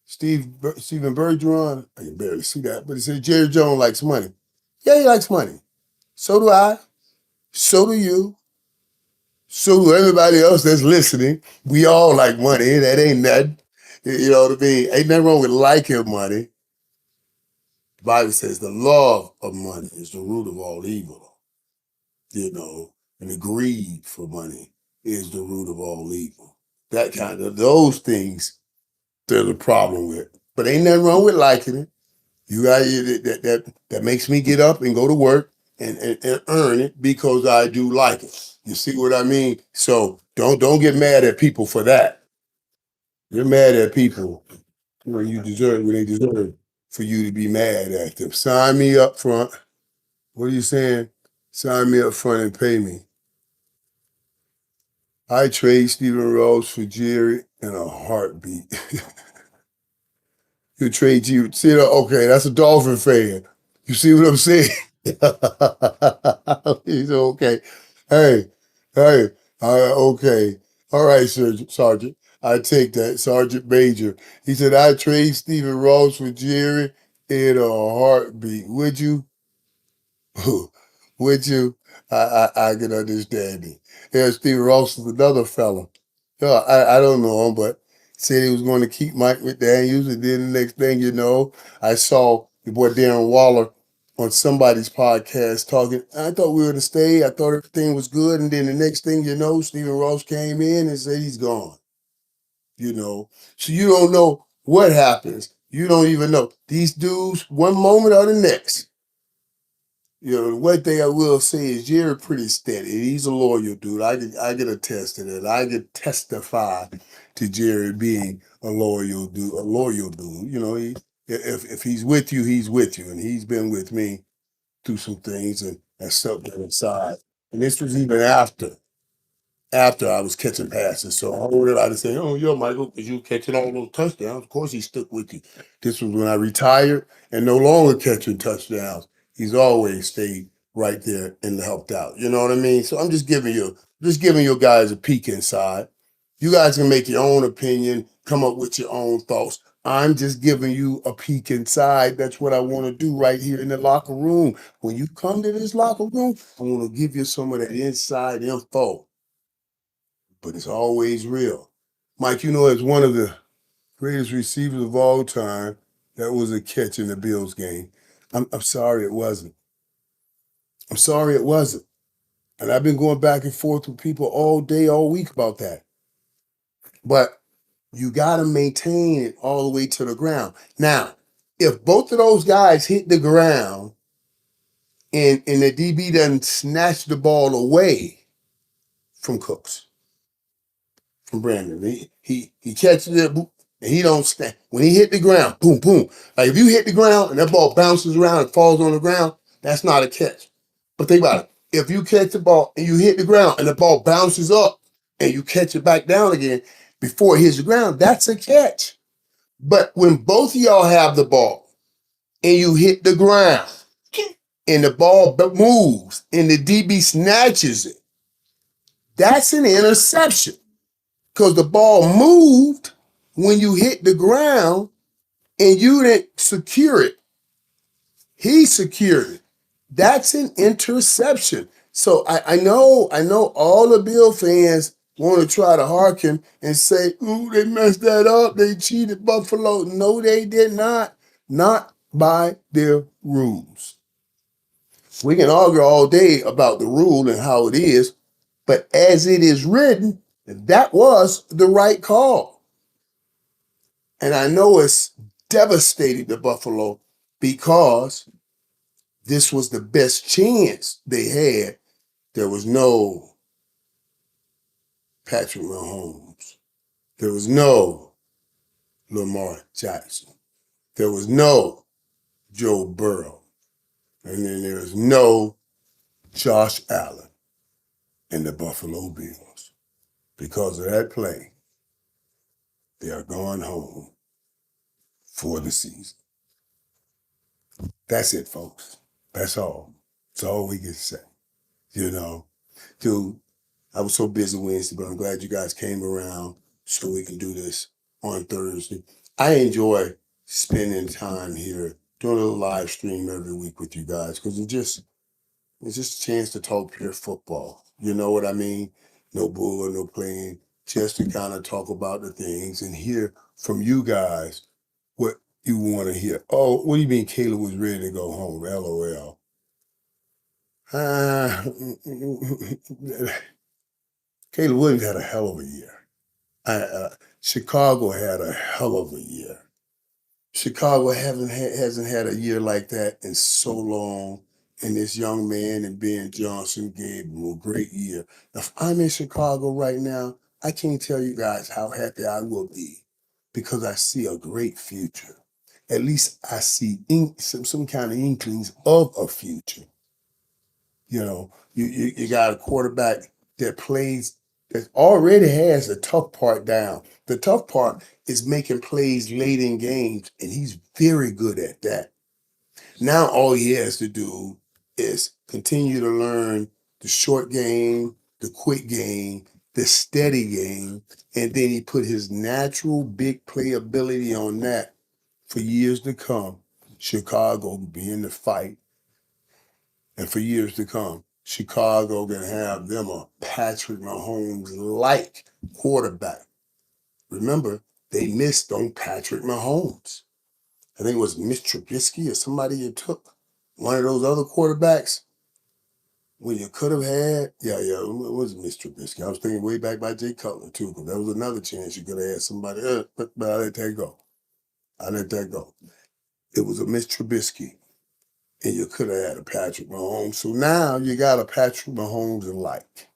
Stephen Bergeron, I can barely see that, but he said Jerry Jones likes money. Yeah, he likes money. So do I. So do you. So do everybody else that's listening. We all like money. That ain't nothing. You know what I mean? Ain't nothing wrong with liking money. The Bible says the love of money is the root of all evil. You know, and the greed for money is the root of all evil. That kind of those things, there's a problem with. But ain't nothing wrong with liking it. You got that makes me get up and go to work and earn it because I do like it. You see what I mean? So don't get mad at people for that. You're mad at people when they deserve for you to be mad at them. Sign me up front. What are you saying? Sign me up front and pay me. I trade Stephen Rose for Jerry in a heartbeat. You trade you. See that? Okay, that's a Dolphin fan. You see what I'm saying? He's okay. Hey, hey, okay. All right, Sergeant. I take that. Sergeant Major. He said, I trade Stephen Ross for Jerry in a heartbeat. Would you? Would you? I can understand it. Yeah, Stephen Ross is another fella. Yeah, I don't know him, but said he was going to keep Mike McDaniels, and then the next thing you know, I saw your boy Darren Waller on somebody's podcast talking. I thought we were going to stay. I thought everything was good, and then the next thing you know, Stephen Ross came in and said he's gone. You know, so you don't know what happens. You don't even know these dudes one moment or the next. You know, one thing I will say is Jerry pretty steady. He's a loyal dude. I can attest to that. I can testify to Jerry being a loyal dude. A loyal dude. You know, if he's with you, he's with you, and he's been with me through some things and set that aside. And this was even after I was catching passes. So I don't realize saying, "Oh, you're Michael, because you catching all those touchdowns." Of course, he stuck with you. This was when I retired and no longer catching touchdowns. He's always stayed right there and helped out. You know what I mean? So I'm just giving you guys a peek inside. You guys can make your own opinion, come up with your own thoughts. I'm just giving you a peek inside. That's what I want to do right here in the locker room. When you come to this locker room, I want to give you some of that inside info, but it's always real. Mike, you know, as one of the greatest receivers of all time, that was a catch in the Bills game. I'm sorry it wasn't. I'm sorry it wasn't. And I've been going back and forth with people all day, all week about that. But you got to maintain it all the way to the ground. Now, if both of those guys hit the ground and the DB doesn't snatch the ball away from Cooks, from Brandon. He catches it, boom, and he don't stand. When he hit the ground, boom, boom. Like if you hit the ground and that ball bounces around and falls on the ground, that's not a catch. But think about it. If you catch the ball and you hit the ground and the ball bounces up and you catch it back down again before it hits the ground, that's a catch. But when both of y'all have the ball and you hit the ground and the ball moves and the DB snatches it, that's an interception. Because the ball moved when you hit the ground and you didn't secure it He secured it. That's an interception. So I know all the Bill fans want to try to hearken and say, ooh, they messed that up. They cheated Buffalo. No, they did not. Not by their rules. We can argue all day about the rule and how it is, but as it is written, that was the right call. And I know it's devastating to Buffalo because this was the best chance they had. There was no Patrick Mahomes. There was no Lamar Jackson. There was no Joe Burrow. And then there was no Josh Allen and the Buffalo Bills. Because of that play, they are going home for the season. That's it, folks. That's all. That's all we can say. You know, dude, I was so busy Wednesday, but I'm glad you guys came around so we can do this on Thursday. I enjoy spending time here, doing a little live stream every week with you guys because it's just a chance to talk pure football. You know what I mean? No bull or no playing, just to kind of talk about the things and hear from you guys what you want to hear. Oh, what do you mean Caleb was ready to go home? LOL. Uh, Caleb Williams had a hell of a year. Chicago had a hell of a year. Chicago hasn't had a year like that in so long. And this young man and Ben Johnson gave him a great year. Now, if I'm in Chicago right now, I can't tell you guys how happy I will be because I see a great future. At least I see some kind of inklings of a future. You know, you got a quarterback that plays that already has the tough part down. The tough part is making plays late in games, and he's very good at that. Now all he has to do is continue to learn the short game, the quick game, the steady game, and then he put his natural big play ability on that for years to come. Chicago will be in the fight, and for years to come, Chicago can have them a Patrick Mahomes like quarterback. Remember, they missed on Patrick Mahomes. I think it was Mitch Trubisky or somebody you took. One of those other quarterbacks when you could have had, it was Mitch Trubisky. I was thinking way back by Jay Cutler too, because that was another chance you could have had somebody. But I let that go. I let that go. It was a Mitch Trubisky, and you could have had a Patrick Mahomes. So now you got a Patrick Mahomes alike.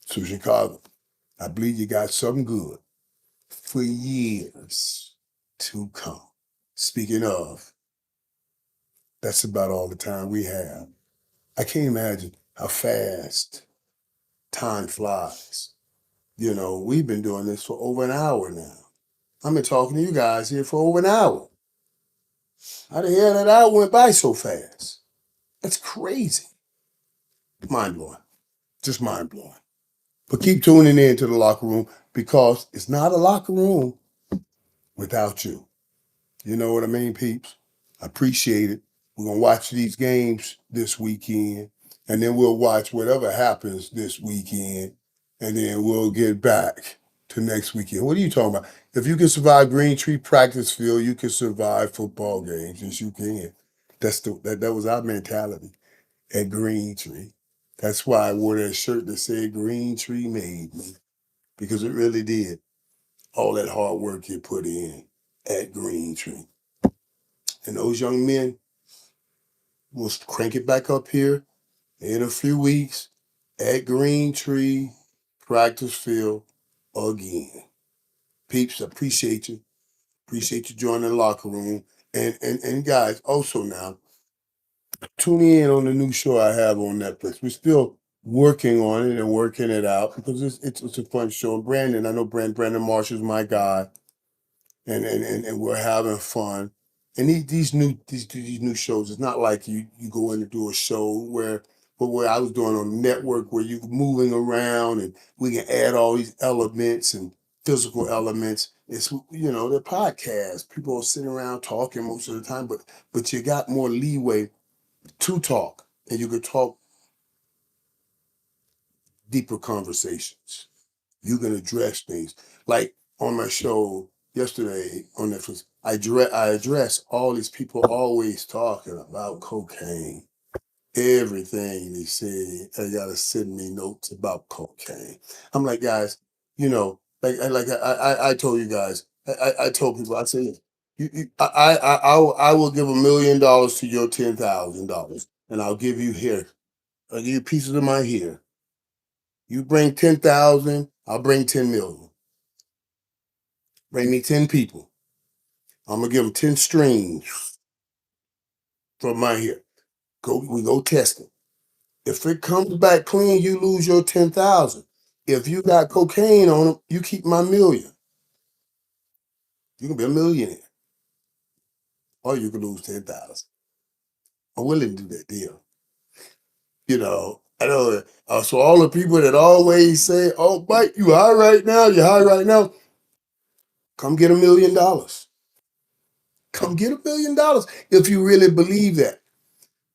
So Chicago, I believe you got something good for years to come. Speaking of, that's about all the time we have. I can't imagine how fast time flies. You know, we've been doing this for over an hour now. I've been talking to you guys here for over an hour. How the hell that hour went by so fast? That's crazy. Mind blowing. Just mind blowing. But keep tuning in to the locker room because it's not a locker room without you. You know what I mean, peeps? I appreciate it. We're going to watch these games this weekend, and then we'll watch whatever happens this weekend, and then we'll get back to next weekend. What are you talking about? If you can survive Green Tree practice field, you can survive football games. Yes, you can. That was our mentality at Green Tree. That's why I wore that shirt that said Green Tree made me, because it really did. All that hard work you put in at Green Tree. And those young men will crank it back up here in a few weeks at Green Tree practice field again. Peeps, appreciate you. Appreciate you joining the locker room. And guys, also now, tune in on the new show I have on Netflix. We're still working on it and working it out because it's a fun show. And Brandon, I know Brandon Marshall's my guy. And we're having fun. And these new shows, it's not like you go in to do a show where I was doing on the network where you moving around and we can add all these elements and physical elements. It's the podcast. People are sitting around talking most of the time, but you got more leeway to talk, and you could talk deeper conversations. You can address things like on my show yesterday on Netflix. I address all these people always talking about cocaine. Everything they say, they gotta send me notes about cocaine. I'm like, guys, I told you guys, I told people, I say, I will give $1 million to your $10,000, and I'll give you here. I'll give you pieces of my hair. You bring 10,000, I'll bring 10 million. Bring me 10 people. I'm gonna give them 10 strings from my hair. We go test it. If it comes back clean, you lose your 10,000. If you got cocaine on them, you keep my million. You can be a millionaire, or you can lose 10,000. I'm willing to do that deal. I know. So all the people that always say, "Oh, Mike, you high right now? You high right now?" Come get $1 million. Come get $1 million if you really believe that.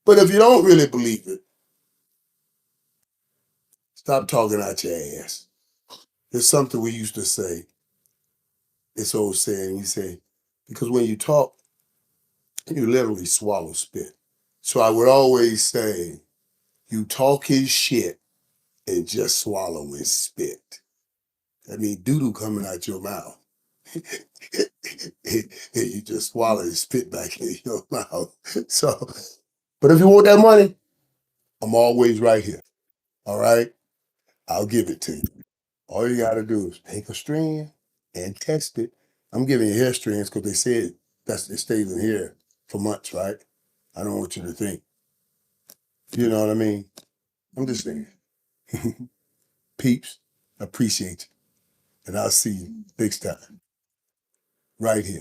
But if you don't really believe it, stop talking out your ass. There's something we used to say. This old saying, we say, because when you talk, you literally swallow spit. So I would always say, you talk his shit and just swallow his spit. I mean, doo-doo coming out your mouth. And you just swallow his spit back in your mouth. So, but if you want that money, I'm always right here. All right? I'll give it to you. All you got to do is take a strand and test it. I'm giving you hair strands because they said it stays in here for months, right? I don't want you to think. You know what I mean? I'm just saying. Peeps, appreciate you. And I'll see you next time right here.